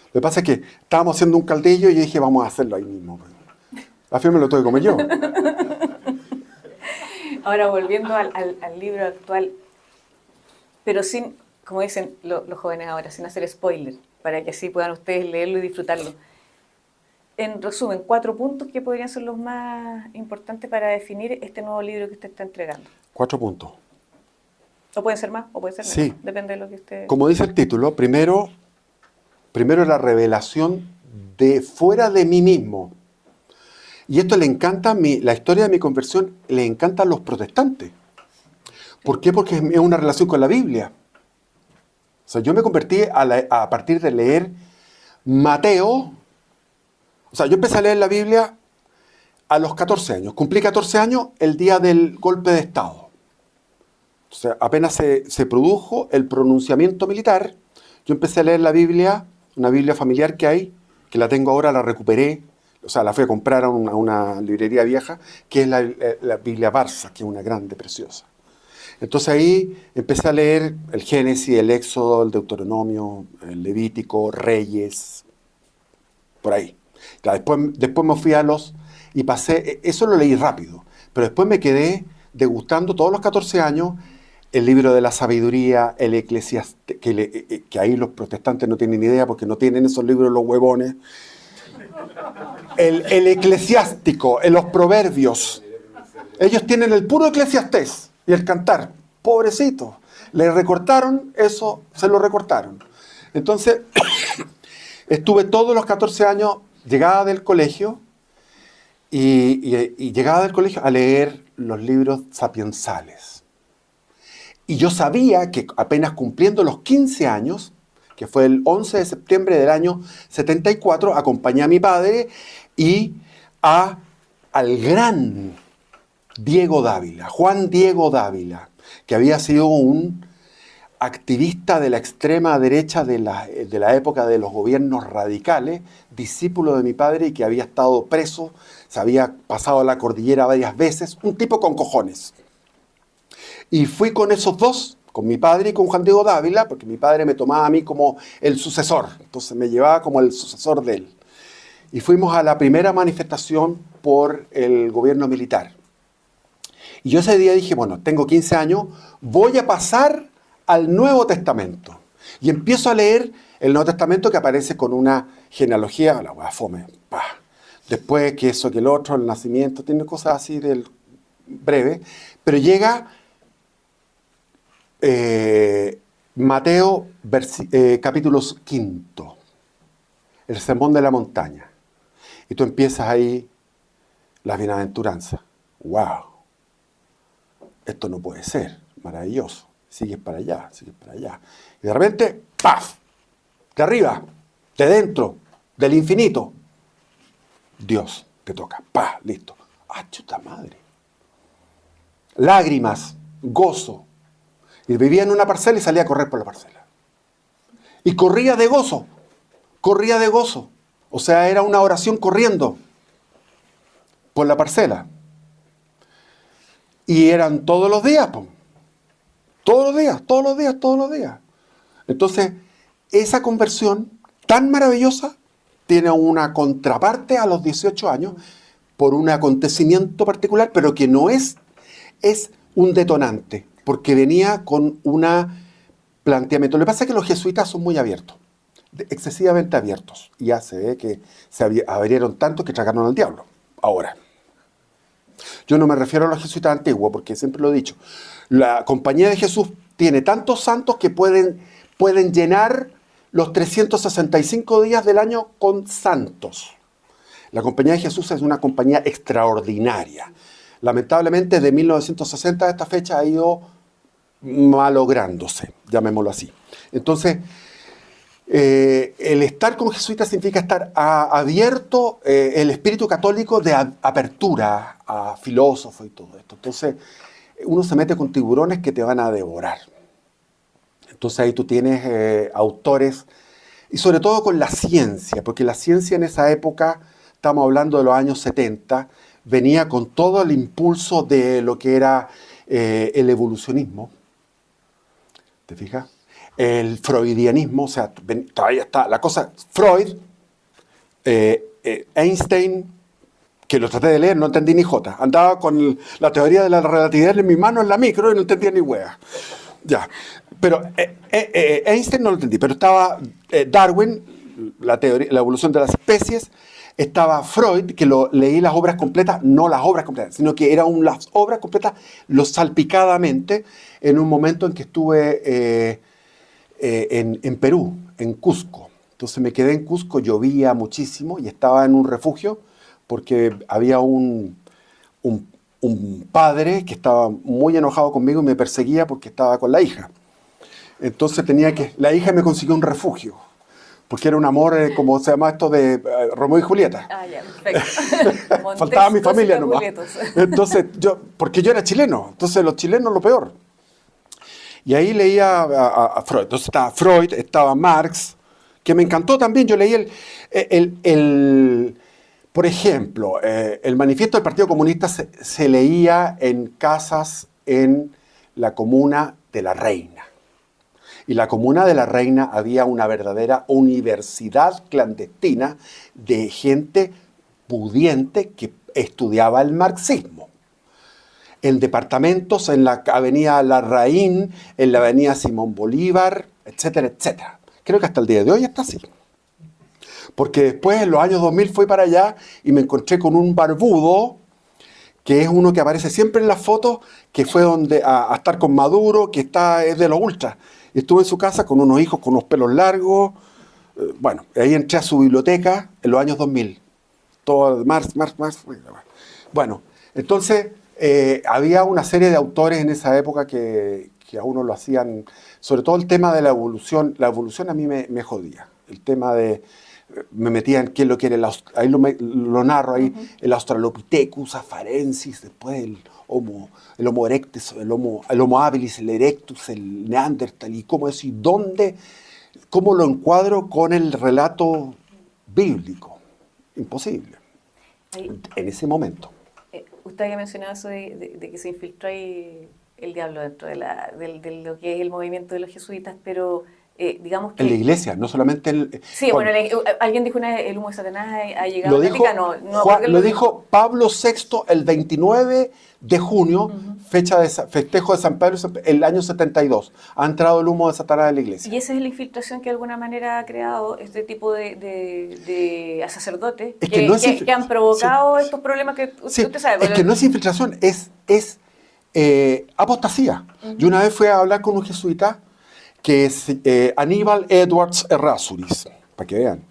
Lo que pasa es que estábamos haciendo un caldillo y yo dije, vamos a hacerlo ahí mismo. La firme lo tuve que comer yo. Ahora, volviendo al libro actual, pero sin, como dicen los jóvenes ahora, sin hacer spoiler, para que así puedan ustedes leerlo y disfrutarlo. En resumen, 4 puntos que podrían ser los más importantes para definir este nuevo libro que usted está entregando. 4 puntos. O pueden ser más, o pueden ser menos. Sí. Depende de lo que usted... Como dice el título, primero la revelación de fuera de mí mismo. Y esto le encanta, la historia de mi conversión le encanta a los protestantes. ¿Por qué? Porque es una relación con la Biblia. O sea, yo me convertí a partir de leer Mateo. O sea, yo empecé a leer la Biblia a los 14 años. Cumplí 14 años el día del golpe de Estado. O sea, apenas se produjo el pronunciamiento militar, yo empecé a leer la Biblia, una Biblia familiar que hay, que la tengo ahora, la recuperé. O sea, la fui a comprar a una librería vieja, que es la Biblia Barça, que es una grande, preciosa. Entonces ahí empecé a leer el Génesis, el Éxodo, el Deuteronomio, el Levítico, Reyes, por ahí. Claro, después me fui y pasé, eso lo leí rápido, pero después me quedé degustando todos los 14 años el libro de la sabiduría, el Eclesiastés, que ahí los protestantes no tienen idea porque no tienen esos libros los huevones. El eclesiástico, en los proverbios. Ellos tienen el puro Eclesiastés y el cantar. Pobrecitos. Le recortaron eso, se lo recortaron. Entonces, estuve todos los 14 años, llegada del colegio, y llegaba del colegio a leer los libros sapiensales. Y yo sabía que apenas cumpliendo los 15 años, que fue el 11 de septiembre del año 74, acompañé a mi padre y al gran Diego Dávila, Juan Diego Dávila, que había sido un activista de la extrema derecha de la época de los gobiernos radicales, discípulo de mi padre y que había estado preso, se había pasado a la cordillera varias veces, un tipo con cojones. Y fui con esos dos, con mi padre y con Juan Diego Dávila, porque mi padre me tomaba a mí como el sucesor, entonces me llevaba como el sucesor de él. Y fuimos a la primera manifestación por el gobierno militar. Y yo ese día dije, bueno, tengo 15 años, voy a pasar al Nuevo Testamento. Y empiezo a leer el Nuevo Testamento que aparece con una genealogía, la hueá fome, después que eso, que el otro, el nacimiento, tiene cosas así del breve, pero llega Mateo capítulo 5, el sermón de la montaña. Y tú empiezas ahí las bienaventuranzas. ¡Wow! Esto no puede ser, maravilloso. Sigues para allá, sigues para allá. Y de repente, ¡paf! De arriba, de dentro, del infinito, Dios te toca. ¡Pah! Listo. ¡Ah, chuta madre! Lágrimas, gozo. Y vivía en una parcela y salía a correr por la parcela. Y corría de gozo. Corría de gozo. O sea, era una oración corriendo por la parcela. Y eran todos los días, po. Todos los días, todos los días, todos los días. Entonces, esa conversión tan maravillosa tiene una contraparte a los 18 años por un acontecimiento particular, pero que no es un detonante, porque venía con un planteamiento. Lo que pasa es que los jesuitas son muy abiertos, excesivamente abiertos. Y ya se ve que se abrieron tanto que tragaron al diablo. Ahora, yo no me refiero a los jesuitas antiguos, porque siempre lo he dicho. La Compañía de Jesús tiene tantos santos que pueden llenar los 365 días del año con santos. La Compañía de Jesús es una compañía extraordinaria. Lamentablemente, de 1960 a esta fecha ha ido malográndose, llamémoslo así. Entonces, el estar con jesuitas significa estar abierto, el espíritu católico de apertura a filósofos y todo esto. Entonces, uno se mete con tiburones que te van a devorar. Entonces ahí tú tienes autores, y sobre todo con la ciencia, porque la ciencia en esa época, estamos hablando de los años 70, venía con todo el impulso de lo que era el evolucionismo. ¿Te fijas? El freudianismo, o sea, todavía está la cosa. Freud, Einstein, que lo traté de leer, no entendí ni jota. Andaba con la teoría de la relatividad en mi mano en la micro y no entendía ni hueá. Ya. Pero Einstein no lo entendí, pero estaba Darwin, la evolución de las especies, estaba Freud, que leí las obras completas, no las obras completas, sino que eran las obras completas, lo salpicadamente, en un momento en que estuve en Perú, en Cusco. Entonces me quedé en Cusco, llovía muchísimo y estaba en un refugio porque había un padre que estaba muy enojado conmigo y me perseguía porque estaba con la hija. Entonces la hija me consiguió un refugio, porque era un amor, como se llama esto de Romeo y Julieta. Ah, ya, perfecto. Faltaba mi familia nomás. Entonces, porque yo era chileno, entonces los chilenos lo peor. Y ahí leía a Freud. Entonces estaba Freud, estaba Marx, que me encantó también. Yo leí por ejemplo, el manifiesto del Partido Comunista se leía en casas en la Comuna de la Reina. Y la Comuna de la Reina había una verdadera universidad clandestina de gente pudiente que estudiaba el marxismo. En departamentos, en la avenida Larraín, en la avenida Simón Bolívar, etcétera, etcétera. Creo que hasta el día de hoy está así. Porque después, en los años 2000, fui para allá y me encontré con un barbudo, que es uno que aparece siempre en las fotos, que fue a estar con Maduro, que es de los ultras. Y estuve en su casa con unos hijos con unos pelos largos. Bueno, ahí entré a su biblioteca en los años 2000. Todo Marx. Bueno, entonces había una serie de autores en esa época que a uno lo hacían, sobre todo el tema de la evolución. La evolución a mí me jodía. El tema de... Me metía en qué es lo que era, ahí lo narro ahí, el Australopithecus afarensis, después el Homo erectus, el Homo habilis, el erectus, el Neandertal, y cómo es y dónde, cómo lo encuadro con el relato bíblico. Imposible. Ahí, en ese momento. Usted había mencionado eso de que se infiltró ahí el diablo dentro de lo que es el movimiento de los jesuitas, pero... digamos que... En la iglesia, no solamente Sí, bueno, alguien dijo una vez, el humo de Satanás ha llegado a el Vaticano. Lo dijo Pablo VI el 29 de junio, fecha de festejo de San Pedro, el año 72. Ha entrado el humo de Satanás en la iglesia. Y esa es la infiltración que de alguna manera ha creado este tipo de sacerdotes que han provocado estos problemas que usted sabe. Es que no es infiltración, es apostasía. Yo una vez fui a hablar con un jesuita que es Aníbal Edwards Errázuriz, para que vean,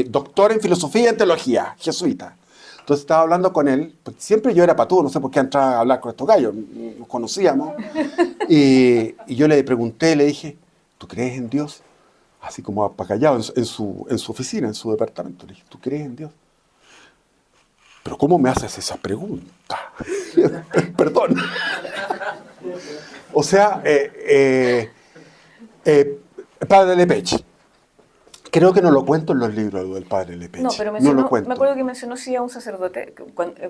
doctor en filosofía y en teología, jesuita. Entonces estaba hablando con él, porque siempre yo era patudo, no sé por qué entraba a hablar con estos gallos, nos conocíamos, y yo le pregunté, le dije, ¿tú crees en Dios? Así como apacallado en su oficina, en su departamento. Le dije, ¿tú crees en Dios? ¿Pero cómo me haces esa pregunta? Perdón. O sea, Padre Lepech, Creo que no lo cuento en los libros del padre Lepeche. No, pero no lo cuento. me acuerdo que mencionó sí a un sacerdote,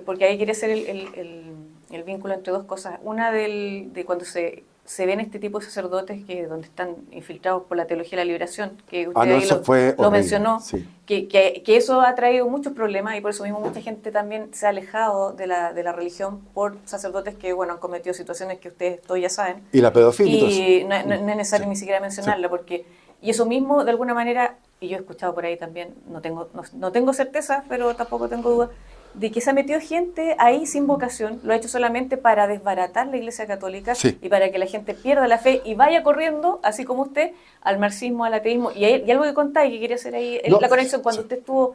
porque ahí quería hacer el vínculo entre dos cosas. Una de cuando se ven este tipo de sacerdotes donde están infiltrados por la teología de la liberación, que usted no, ahí eso fue lo horrible, mencionó, sí. que eso ha traído muchos problemas y por eso mismo mucha gente también se ha alejado de la religión por sacerdotes que, bueno, han cometido situaciones que ustedes todos ya saben. Y la pedofilia y todo Y eso. no es necesario ni siquiera mencionarla, porque, y eso mismo, de alguna manera, y yo he escuchado por ahí también, no tengo certeza, pero tampoco tengo duda, de que se ha metido gente ahí sin vocación, lo ha hecho solamente para desbaratar la Iglesia Católica Sí. y para que la gente pierda la fe y vaya corriendo, así como usted, al marxismo, al ateísmo. Y algo que contáis, que quería hacer ahí, No, la conexión, cuando sí. usted estuvo,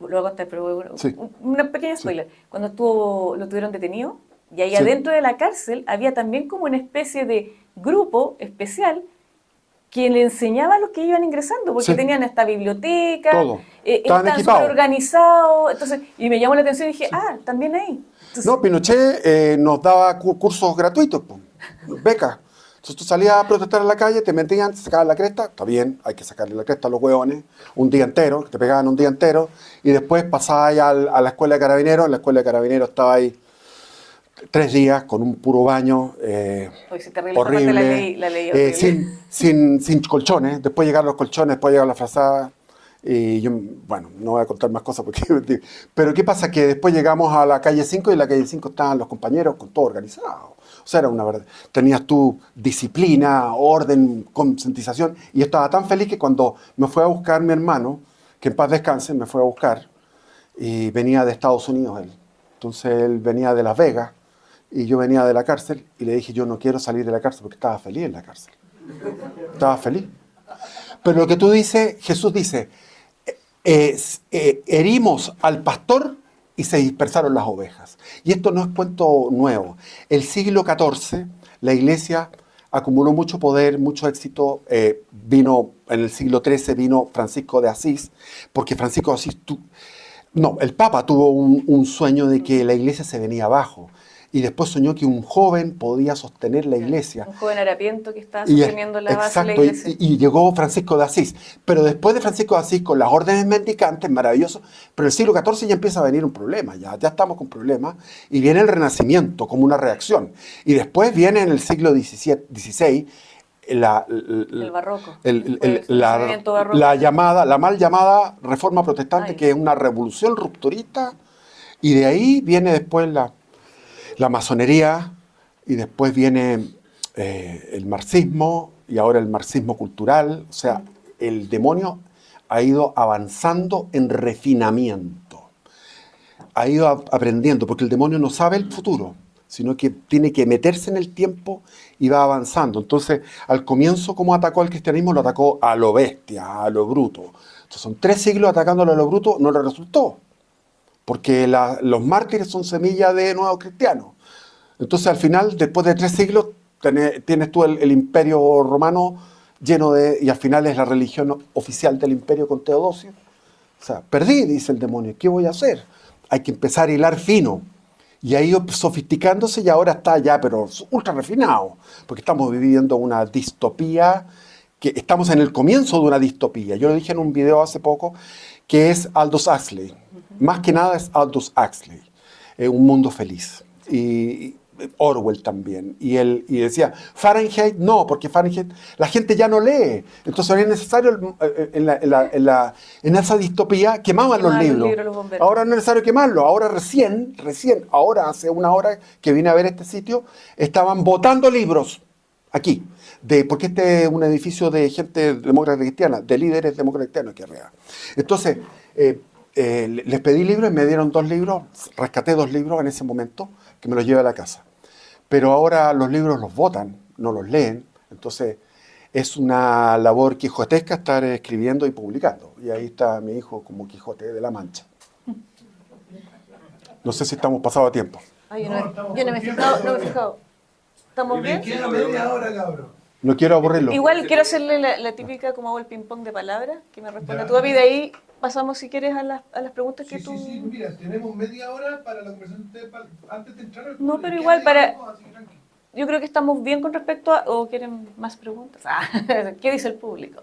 lo voy a contar, pero bueno, Sí. una pequeña spoiler, cuando lo tuvieron detenido, y ahí Sí. adentro de la cárcel había también como una especie de grupo especial que le enseñaba a los que iban ingresando, porque Sí. tenían esta biblioteca, Todo. Estaban estaban equipados. súper organizados, entonces, y me llamó la atención y dije, también ahí. Entonces, No, Pinochet nos daba cursos gratuitos, po, becas. Entonces tú salías a protestar en la calle, te metían, te sacaban la cresta, está bien, hay que sacarle la cresta a los hueones, un día entero, te pegaban un día entero, y después pasabas a la escuela de carabineros, en la escuela de carabineros estaba ahí 3 días con un puro baño Hoy sí, terrible, esa parte horrible, la leí horrible. sin colchones, después llegaron los colchones, después llegaron las frazadas, y yo, bueno, no voy a contar más cosas porque... Pero ¿qué pasa? Que después llegamos a la calle 5 y en la calle 5 estaban los compañeros con todo organizado. O sea, era una verdad. Tenías tu disciplina, orden, concientización, y yo estaba tan feliz que cuando me fue a buscar mi hermano, que en paz descanse, me fue a buscar, y venía de Estados Unidos él. Entonces él venía de Las Vegas, y yo venía de la cárcel, y le dije, yo no quiero salir de la cárcel, porque estaba feliz en la cárcel. Estaba feliz. Pero lo que tú dices, Jesús dice, herimos al pastor y se dispersaron las ovejas. Y esto no es cuento nuevo. El siglo XIV, la iglesia acumuló mucho poder, mucho éxito. Vino en el siglo XIII, vino Francisco de Asís, porque Francisco de Asís... el Papa tuvo un sueño de que la iglesia se venía abajo. Y después soñó que un joven podía sostener la iglesia. Un joven harapiento que estaba Y sosteniendo la base de la iglesia. y llegó Francisco de Asís. Pero después de Francisco de Asís, con las órdenes mendicantes, maravilloso, pero el siglo XIV ya empieza a venir un problema, ya estamos con problemas, y viene el Renacimiento como una reacción. Y después viene en el siglo XVI El barroco. la mal llamada Reforma Protestante, que es una revolución rupturista, y de ahí viene después la masonería, y después viene el marxismo, y ahora el marxismo cultural. O sea, el demonio ha ido avanzando en refinamiento, ha ido aprendiendo, porque el demonio no sabe el futuro, sino que tiene que meterse en el tiempo y va avanzando. Entonces, al comienzo, ¿cómo atacó al cristianismo? Lo atacó a lo bestia, a lo bruto. Entonces, son 3 siglos atacándolo a lo bruto, no le resultó, porque los mártires son semillas de nuevos cristianos. Entonces, al final, después de 3 siglos, tienes tú el imperio romano lleno de... Y al final es la religión oficial del imperio con Teodosio. O sea, perdí, dice el demonio, ¿qué voy a hacer? Hay que empezar a hilar fino. Y ha ido sofisticándose y ahora está ya, pero ultra refinado. Porque estamos viviendo una distopía, que estamos en el comienzo de una distopía. Yo lo dije en un video hace poco, que es Aldous Huxley. Más que nada es Aldous Huxley. Un mundo feliz. Y Orwell también. Y decía, Fahrenheit no, porque Fahrenheit la gente ya no lee. Entonces es necesario, en esa distopía, quemaban los libros. Ahora no es necesario quemarlos. Ahora recién, ahora hace una hora que vine a ver este sitio, estaban botando libros aquí. Porque este es un edificio de gente demócrata cristiana, de líderes demócratas cristianos que arriba. Entonces, les pedí libros y me dieron 2 libros, rescaté 2 libros en ese momento, que me los llevé a la casa. Pero ahora los libros los botan, no los leen, entonces es una labor quijotesca estar escribiendo y publicando. Y ahí está mi hijo como Quijote de la Mancha. No sé si estamos pasados a tiempo. Ay, yo no me he fijado, ¿Estamos bien? Me queda media hora, cabrón. No quiero aburrirlo. Igual quiero hacerle la típica, como hago el ping-pong de palabras, que me responda tú a mí, de ahí pasamos, si quieres, a las preguntas que tú... Sí, mira, tenemos media hora para la conversación de ustedes antes de entrar al... No, pero igual para... yo creo que estamos bien con respecto a... ¿O quieren más preguntas? ¿Qué dice el público?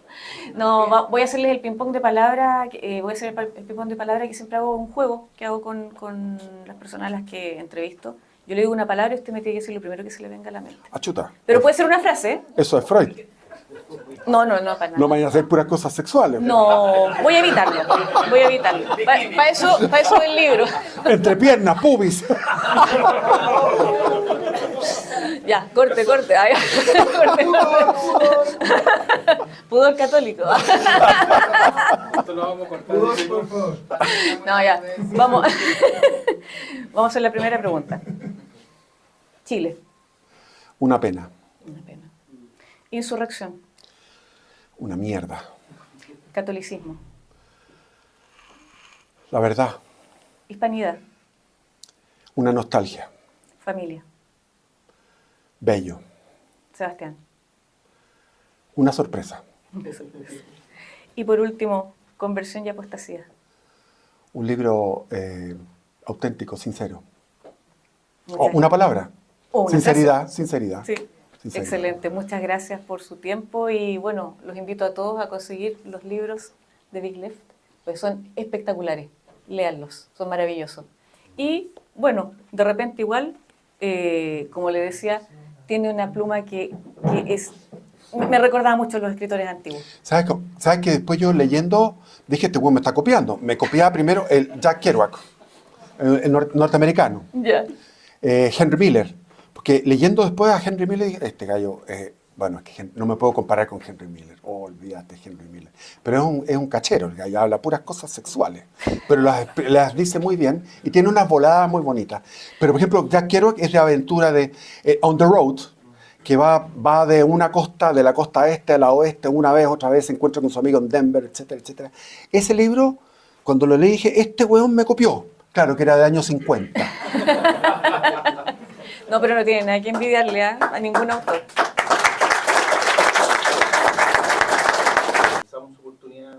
No, voy a hacerles el ping-pong de palabra. Voy a hacer el ping-pong de palabra que siempre hago, un juego que hago con las personas a las que entrevisto. Yo le digo una palabra y usted me tiene que decir lo primero que se le venga a la mente. Achuta. Pero puede ser una frase, ¿eh? Eso es Freud. No, para nada. No vayan a hacer puras cosas sexuales. No, voy a evitarlo. Para eso el libro. Entre piernas, pubis. Ya, corte. Ay, corte. Pudor católico. Esto lo vamos a cortar. Por favor. No, ya. Vamos a hacer la primera pregunta. Chile. Una pena. Una pena. Insurrección. Una mierda. Catolicismo. La verdad. Hispanidad. Una nostalgia. Familia. Bello. Sebastián. Una sorpresa. Y por último, conversión y apostasía. Un libro auténtico, sincero. Muchas Una palabra. O una Sinceridad, sinceridad. Sí, Sinceridad. excelente. Muchas gracias por su tiempo y bueno, los invito a todos a conseguir los libros de Big Left, pues son espectaculares. Léanlos, son maravillosos. Y bueno, de repente igual, como le decía, tiene una pluma que me recordaba mucho a los escritores antiguos. ¿Sabes que después yo leyendo dije, este güey me está copiando? Me copiaba primero el Jack Kerouac, el norteamericano. Ya. Henry Miller. Porque leyendo después a Henry Miller, dije, este gallo, bueno, es que no me puedo comparar con Henry Miller. Oh, olvídate, Henry Miller. Pero es un cachero, el gallo habla puras cosas sexuales. Pero las dice muy bien y tiene unas voladas muy bonitas. Pero, por ejemplo, Jack Kerouac es de aventura de On the Road, que va de una costa, de la costa este a la oeste, una vez, otra vez, se encuentra con su amigo en Denver, etcétera, etcétera. Ese libro, cuando lo leí, dije, este weón me copió. Claro, que era de años 50. No, pero no tiene nada que envidiarle a ningún autor. Usamos oportunidad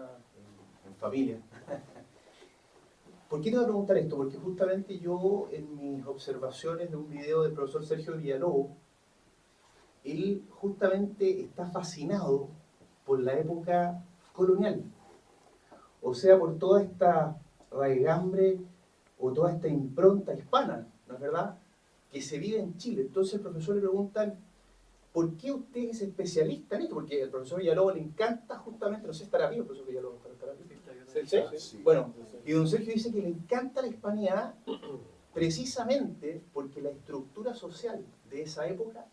en familia. ¿Por qué te voy a preguntar esto? Porque justamente yo, en mis observaciones de un video del profesor Sergio Villalobos, él justamente está fascinado por la época colonial. O sea, por toda esta raigambre o toda esta impronta hispana, ¿no es verdad?, que se vive en Chile. Entonces el profesor le preguntan, ¿por qué usted es especialista en esto? Porque al profesor Villalobos le encanta justamente, no sé, estará vivo el profesor Villalobos, ¿estará vivo? ¿Sí? Bueno, y don Sergio dice que le encanta la hispanidad precisamente porque la estructura social de esa época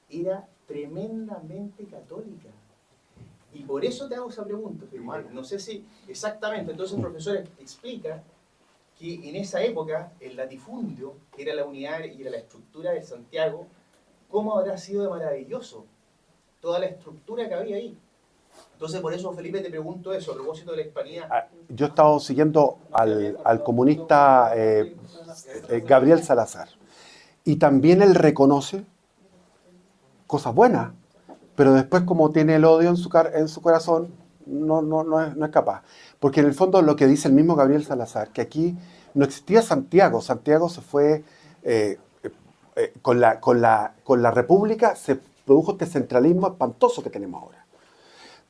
era tremendamente católica. Y por eso te hago esa pregunta, Felipe. No sé si exactamente. Entonces el profesor explica que en esa época el latifundio, que era la unidad y era la estructura de Santiago, cómo habrá sido de maravilloso toda la estructura que había ahí. Entonces por eso, Felipe, te pregunto eso, a propósito de la hispanidad. Yo he estado siguiendo al comunista Gabriel Salazar. Y también él reconoce cosas buenas, pero después, como tiene el odio en su corazón, no es capaz. Porque en el fondo lo que dice el mismo Gabriel Salazar, que aquí no existía Santiago. Santiago se fue, con la República se produjo este centralismo espantoso que tenemos ahora.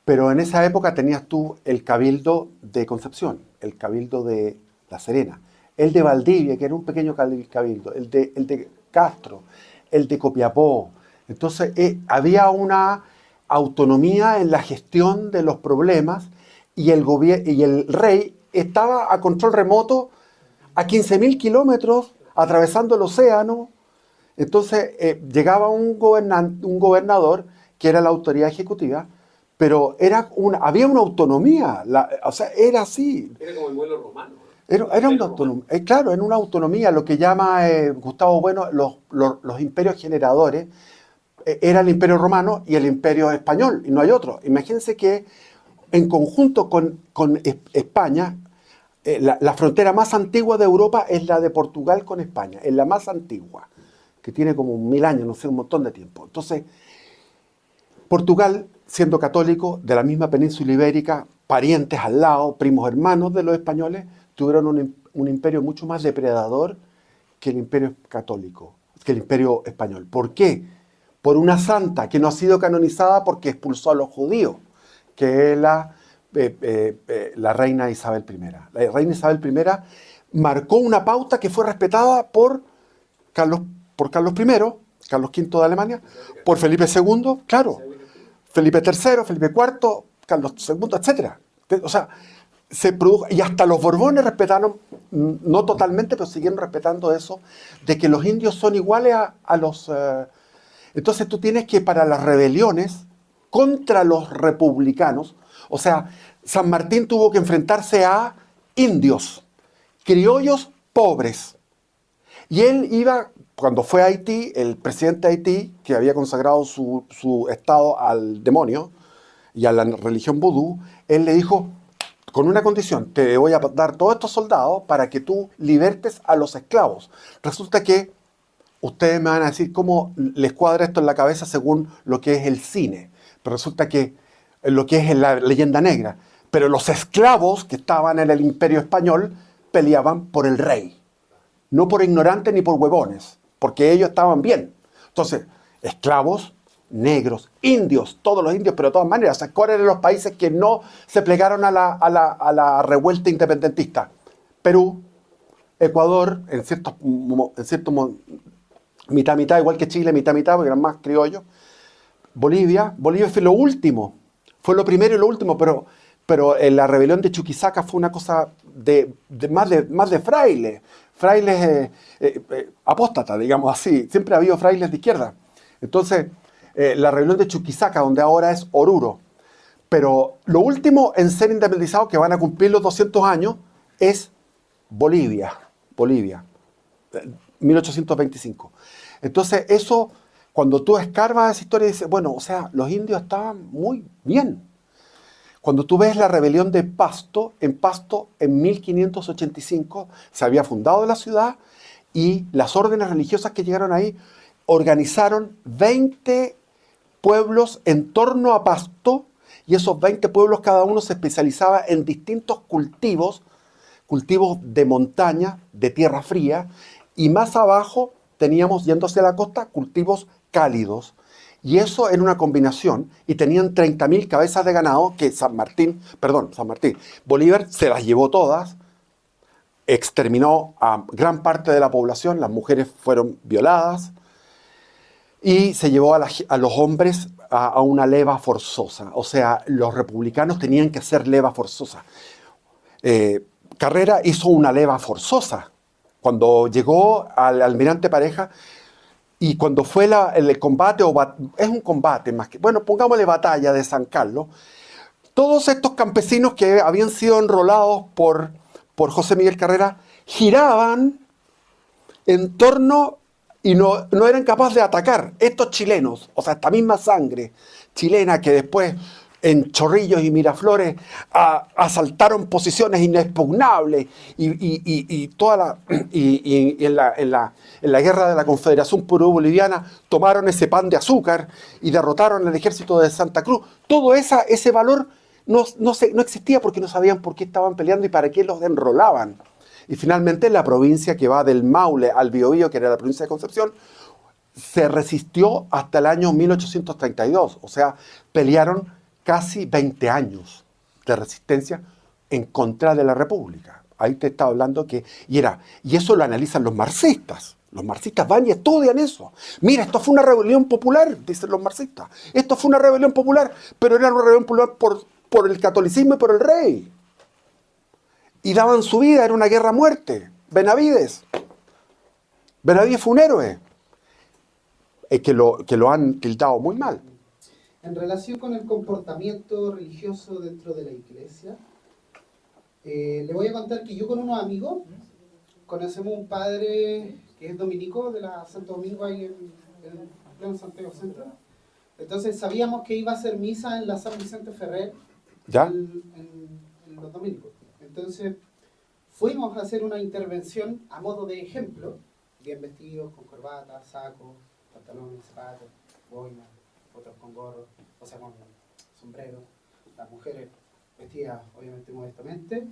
Pero en esa época tenías tú el Cabildo de Concepción, el Cabildo de La Serena, el de Valdivia, que era un pequeño cabildo, el de Castro, el de Copiapó. Entonces había una autonomía en la gestión de los problemas y el rey estaba a control remoto a 15.000 kilómetros, atravesando el océano. Entonces llegaba un gobernador que era la autoridad ejecutiva, pero había una autonomía, o sea, era así. Era como el vuelo romano. Era una autonomía, claro, en una autonomía, lo que llama Gustavo Bueno los imperios generadores. Era el Imperio Romano y el Imperio Español, y no hay otro. Imagínense que en conjunto con España, la frontera más antigua de Europa es la de Portugal con España, es la más antigua, que tiene como 1000 años, no sé, un montón de tiempo. Entonces, Portugal, siendo católico, de la misma península ibérica, parientes al lado, primos hermanos de los españoles, tuvieron un imperio mucho más depredador que el imperio católico, que el imperio español. ¿Por qué? por una santa que no ha sido canonizada porque expulsó a los judíos, que es la reina Isabel I. La reina Isabel I marcó una pauta que fue respetada por Carlos I, Carlos V de Alemania, por Felipe II, claro, Felipe III, Felipe IV, Carlos II, etc. O sea, se produjo, y hasta los Borbones respetaron, no totalmente, pero siguieron respetando eso, de que los indios son iguales a los... entonces tú tienes que para las rebeliones contra los republicanos, o sea, San Martín tuvo que enfrentarse a indios, criollos pobres. Y él iba, cuando fue a Haití, el presidente de Haití, que había consagrado su estado al demonio y a la religión vudú, él le dijo, con una condición, te voy a dar todos estos soldados para que tú libertes a los esclavos. Resulta que ustedes me van a decir cómo les cuadra esto en la cabeza según lo que es el cine, pero resulta que lo que es la leyenda negra. Pero los esclavos que estaban en el Imperio Español peleaban por el rey, no por ignorantes ni por huevones, porque ellos estaban bien. Entonces, esclavos, negros, indios, todos los indios, pero de todas maneras, ¿cuáles eran los países que no se plegaron a la revuelta independentista? Perú, Ecuador, en cierto mitad, igual que Chile, mitad, porque eran más criollos. Bolivia fue lo último, fue lo primero y lo último, pero en la rebelión de Chuquisaca fue una cosa más de frailes apóstatas, digamos así. Siempre ha habido frailes de izquierda. Entonces, la rebelión de Chuquisaca, donde ahora es Oruro. Pero lo último en ser independizado, que van a cumplir los 200 años, es Bolivia, 1825. Entonces, eso, cuando tú escarbas esa historia, dices, bueno, o sea, los indios estaban muy bien. Cuando tú ves la rebelión de Pasto en 1585 se había fundado la ciudad y las órdenes religiosas que llegaron ahí organizaron 20 pueblos en torno a Pasto, y esos 20 pueblos cada uno se especializaba en distintos cultivos de montaña, de tierra fría, y más abajo teníamos, yendo hacia la costa, cultivos cálidos. Y eso era una combinación, y tenían 30.000 cabezas de ganado que Bolívar se las llevó todas, exterminó a gran parte de la población, las mujeres fueron violadas, y se llevó a los hombres a una leva forzosa. O sea, los republicanos tenían que hacer leva forzosa. Carrera hizo una leva forzosa. Cuando llegó al almirante Pareja, y cuando fue el combate, es un combate más que, bueno, pongámosle batalla de San Carlos, todos estos campesinos que habían sido enrolados por José Miguel Carrera giraban en torno y no eran capaces de atacar. Estos chilenos, o sea, esta misma sangre chilena que después en Chorrillos y Miraflores asaltaron posiciones inexpugnables y en la guerra de la Confederación Perú-Boliviana tomaron ese pan de azúcar y derrotaron al ejército de Santa Cruz. Todo ese valor no existía porque no sabían por qué estaban peleando y para qué los enrolaban. Y finalmente la provincia que va del Maule al Biobío, que era la provincia de Concepción, se resistió hasta el año 1832. O sea, pelearon casi 20 años de resistencia en contra de la República. Ahí te estaba hablando que... Y eso lo analizan los marxistas. Los marxistas van y estudian eso. Mira, esto fue una rebelión popular, dicen los marxistas. Esto fue una rebelión popular, pero era una rebelión popular por el catolicismo y por el rey. Y daban su vida, era una guerra a muerte. Benavides fue un héroe. Que lo han tildado muy mal. En relación con el comportamiento religioso dentro de la iglesia, le voy a contar que yo con unos amigos conocemos un padre que es dominico de la Santo Domingo ahí en Santiago Centro. Entonces sabíamos que iba a hacer misa en la San Vicente Ferrer en los dominicos. Entonces fuimos a hacer una intervención a modo de ejemplo, bien vestidos, con corbata, saco, pantalones, zapatos, boina, otros con gorro, o sea, con sombrero, las mujeres vestidas obviamente modestamente,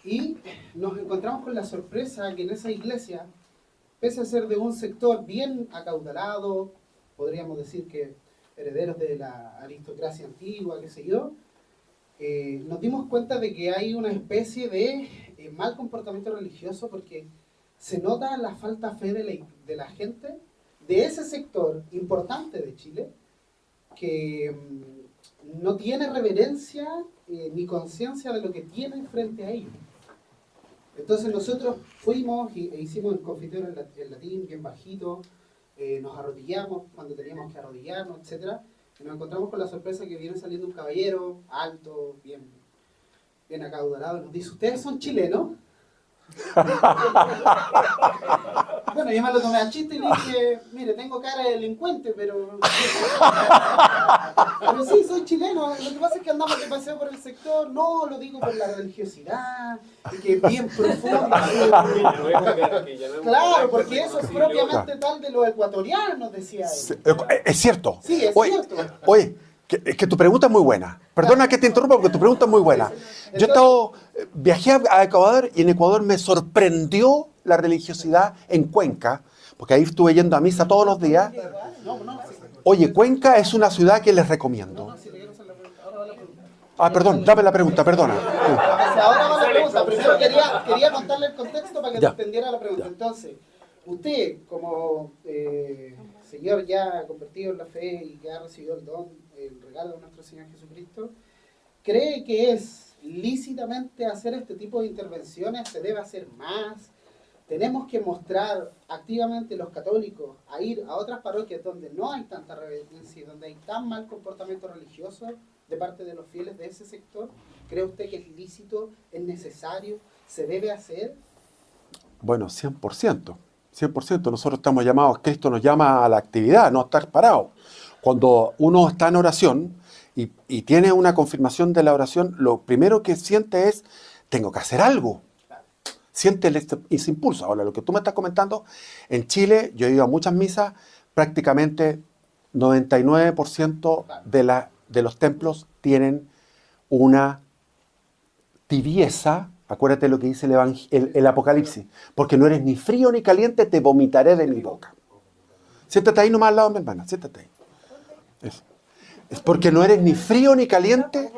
y nos encontramos con la sorpresa que en esa iglesia, pese a ser de un sector bien acaudalado, podríamos decir que herederos de la aristocracia antigua, qué sé yo, nos dimos cuenta de que hay una especie de mal comportamiento religioso porque se nota la falta de fe de la gente de ese sector importante de Chile que no tiene reverencia ni conciencia de lo que tiene frente a ellos. Entonces nosotros fuimos e hicimos el confiteor en latín, bien bajito, nos arrodillamos cuando teníamos que arrodillarnos, etcétera, y nos encontramos con la sorpresa que viene saliendo un caballero alto, bien acaudalado, y nos dice: ¿ustedes son chilenos? Bueno, yo me lo tomé a chiste y le dije: mire, tengo cara de delincuente, pero sí, soy chileno. Lo que pasa es que andamos de paseo por el sector. No, lo digo por la religiosidad, y que es bien profunda. Claro, porque eso es propiamente tal de los ecuatorianos, decía él. Es cierto. Sí, es cierto. Oye, que tu pregunta es muy buena. Perdona que te interrumpa porque tu pregunta es muy buena. Yo viajé a Ecuador y en Ecuador me sorprendió la religiosidad en Cuenca, porque ahí estuve yendo a misa todos los días. Oye, Cuenca es una ciudad que les recomiendo. Perdón, dame la pregunta, perdona. Ahora va la pregunta. Primero quería contarle el contexto para que entendiera la pregunta. Entonces, usted, como señor ya convertido en la fe y que ha recibido el don, el regalo de nuestro Señor Jesucristo, ¿cree que es lícitamente hacer este tipo de intervenciones? ¿Se debe hacer más? ¿Tenemos que mostrar activamente los católicos a ir a otras parroquias donde no hay tanta reverencia y donde hay tan mal comportamiento religioso de parte de los fieles de ese sector? ¿Cree usted que es lícito, es necesario, se debe hacer? Bueno, 100%. 100%. Nosotros estamos llamados, Cristo nos llama a la actividad, no a estar parados. Cuando uno está en oración y tiene una confirmación de la oración, lo primero que siente es: tengo que hacer algo. Siente ese impulso. Ahora, lo que tú me estás comentando, en Chile, yo he ido a muchas misas, prácticamente 99% de los templos tienen una tibieza. Acuérdate lo que dice el Apocalipsis: porque no eres ni frío ni caliente, te vomitaré de mi boca. Siéntate ahí nomás al lado de mi hermana, siéntate ahí. Es porque no eres ni frío ni caliente,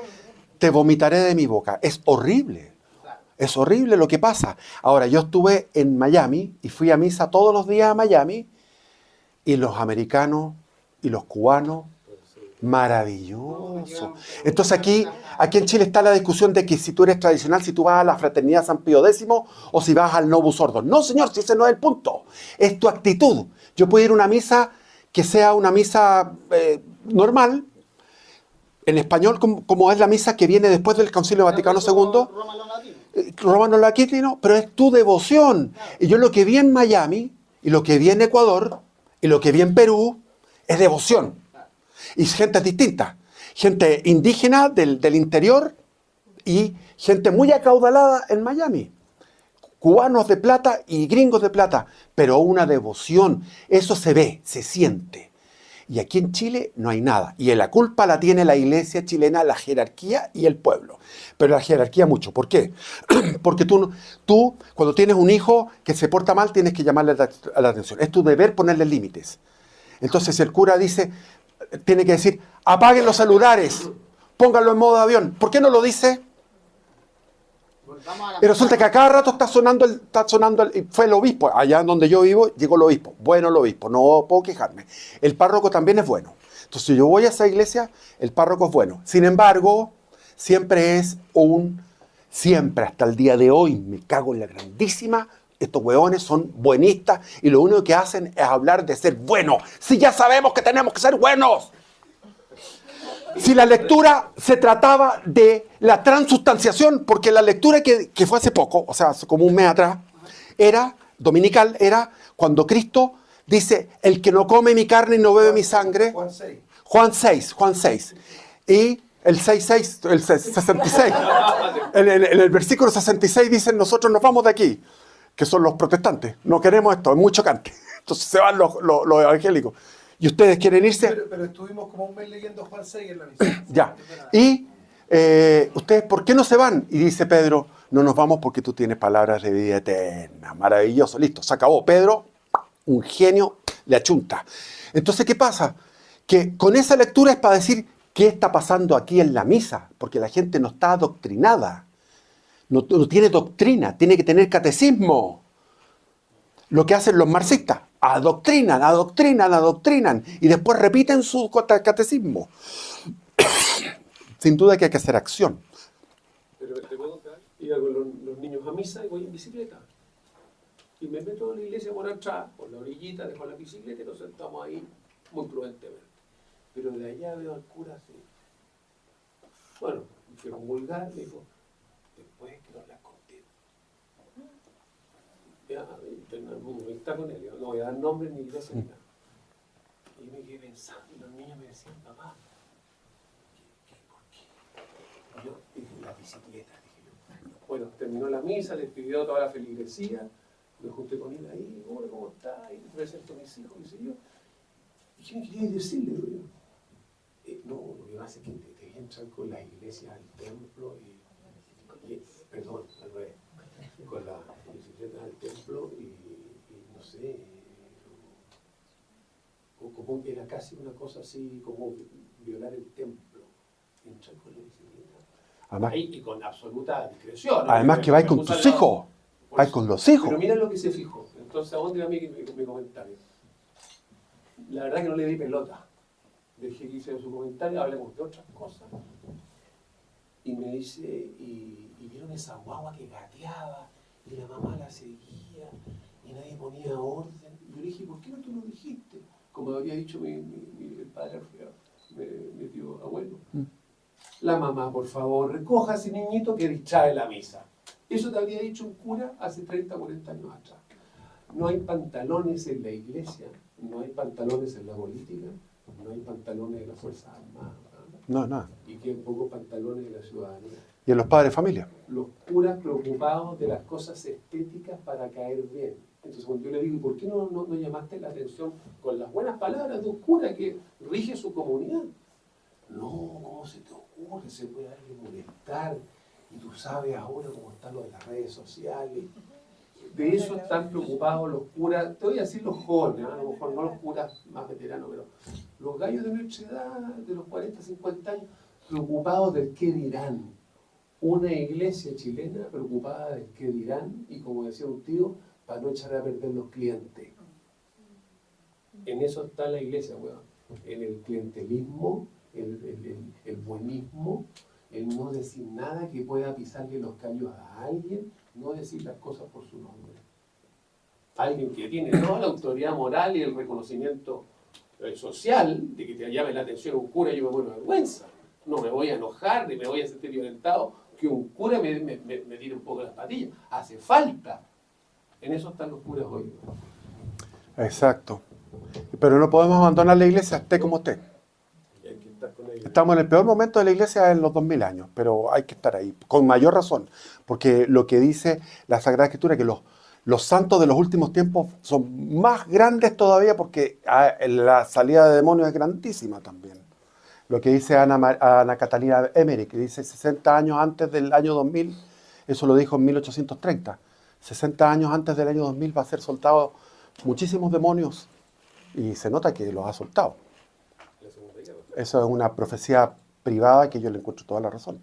te vomitaré de mi boca. Es horrible. Es horrible lo que pasa. Ahora, yo estuve en Miami y fui a misa todos los días a Miami, y los americanos y los cubanos, maravilloso. Entonces aquí en Chile está la discusión de que si tú eres tradicional, si tú vas a la Fraternidad San Pío X o si vas al Novus Ordo. No, señor, si ese no es el punto. Es tu actitud. Yo puedo ir a una misa que sea una misa normal, en español, como es la misa que viene después del Concilio Vaticano II, romano latino, pero es tu devoción. Y yo lo que vi en Miami, y lo que vi en Ecuador, y lo que vi en Perú, es devoción. Y gente distinta. Gente indígena del interior y gente muy acaudalada en Miami. Cubanos de plata y gringos de plata, pero una devoción. Eso se ve, se siente. Y aquí en Chile no hay nada. Y la culpa la tiene la iglesia chilena, la jerarquía y el pueblo. Pero la jerarquía mucho. ¿Por qué? Porque tú, cuando tienes un hijo que se porta mal, tienes que llamarle a la atención. Es tu deber ponerle límites. Entonces el cura tiene que decir: apaguen los celulares, pónganlo en modo avión. ¿Por qué no lo dice? Y resulta que a cada rato está sonando fue el obispo. Allá donde yo vivo, llegó el obispo. Bueno, el obispo, no puedo quejarme. El párroco también es bueno. Entonces, si yo voy a esa iglesia, el párroco es bueno. Sin embargo, siempre hasta el día de hoy, me cago en la grandísima, estos hueones son buenistas y lo único que hacen es hablar de ser buenos. Si ya sabemos que tenemos que ser buenos. Si la lectura se trataba de la transustanciación, porque la lectura que fue hace poco, o sea, como un mes atrás, dominical, era cuando Cristo dice: el que no come mi carne y no bebe mi sangre. Juan 6. Y el 6.6, el 66. En el versículo 66 dicen: nosotros nos vamos de aquí, que son los protestantes. No queremos esto, es muy chocante. Entonces se van los evangélicos. ¿Y ustedes quieren irse? Pero estuvimos como un mes leyendo Juan 6 en la misa. Ya. Y ustedes, ¿por qué no se van? Y dice Pedro: no nos vamos porque tú tienes palabras de vida eterna. Maravilloso, listo, se acabó. Pedro un genio, le achunta. Entonces, ¿qué pasa? Que con esa lectura es para decir qué está pasando aquí en la misa, porque la gente no está adoctrinada, no tiene doctrina, tiene que tener catecismo. Lo que hacen los marxistas, adoctrinan, adoctrinan, adoctrinan, y después repiten su catecismo. Sin duda que hay que hacer acción. Pero te puedo contar, iba con los niños a misa y voy en bicicleta. Y me meto a la iglesia por atrás, por la orillita, dejo la bicicleta y nos sentamos ahí muy prudentemente. Pero de allá veo al cura así. Bueno, que era un vulgar, me dijo, después quiero hablar contigo. Ya, está con él, yo no voy a dar nombres ni iglesia ni nada. Y me quedé pensando, y los niños me decían, papá, ¿por qué? Yo dije, la bicicleta, dije yo. Bueno, terminó la misa, les pidió toda la feligresía, me junté con él ahí, hola, ¿cómo está? Y presento a mis hijos, qué sé yo. ¿Y qué me quería decirle, digo yo? No, lo que pasa es que te entran con las iglesias al templo perdón, al revés, con la bicicleta al templo y no sé, como era casi una cosa así como violar el templo, entrar con la bicicleta. Además, Ahí, y con absoluta discreción. además que vais con tus hijos, vais con los hijos. Pero mira lo que se fijó. Entonces, ¿a dónde va mi comentario? La verdad que no le di pelota. Dejé que hice su comentario, hablemos de otras cosas. Y me dice, y vieron esa guagua que gateaba, y la mamá la seguía, y nadie ponía orden. Y yo le dije, ¿por qué no tú lo dijiste? Como había dicho el padre Alfredo, mi tío abuelo. La mamá, por favor, recoja a ese niñito que distrae la misa. Eso te habría dicho un cura hace 30, 40 años atrás. No hay pantalones en la iglesia, no hay pantalones en la política, no hay pantalones en las Fuerzas Armadas. No, nada. Y que pocos pantalones en la ciudadanía. Y en los padres de familia. Los curas preocupados de las cosas estéticas para caer bien. Entonces, cuando yo le digo, ¿por qué no llamaste la atención con las buenas palabras de un cura que rige su comunidad? No, ¿cómo se te ocurre? Se puede alguien molestar. Y tú sabes ahora cómo están los de las redes sociales. De eso están preocupados los curas, te voy a decir los jóvenes, a lo mejor no los curas más veteranos, pero los gallos de nuestra edad, de los 40, 50 años, preocupados del qué dirán. Una iglesia chilena preocupada del qué dirán y, como decía un tío, para no echar a perder los clientes. En eso está la iglesia, weón. En el clientelismo, el buenismo, el no decir nada que pueda pisarle los callos a alguien, no decir las cosas por su nombre. Alguien que tiene toda la autoridad moral y el reconocimiento social de que te llame la atención un cura, yo me muero de vergüenza. No me voy a enojar ni me voy a sentir violentado que un cura me tire un poco las patillas. Hace falta. En eso están los curas hoy. Exacto. Pero no podemos abandonar la iglesia, esté como esté. Hay que estar con ellos. Estamos en el peor momento de la iglesia en los 2000 años, pero hay que estar ahí, con mayor razón, porque lo que dice la Sagrada Escritura es que los santos de los últimos tiempos son más grandes todavía porque la salida de demonios es grandísima también. Lo que dice Ana Catalina Emmerich, que dice 60 años antes del año 2000, eso lo dijo en 1830, 60 años antes del año 2000 va a ser soltado muchísimos demonios y se nota que los ha soltado. Eso es una profecía privada que yo le encuentro toda la razón.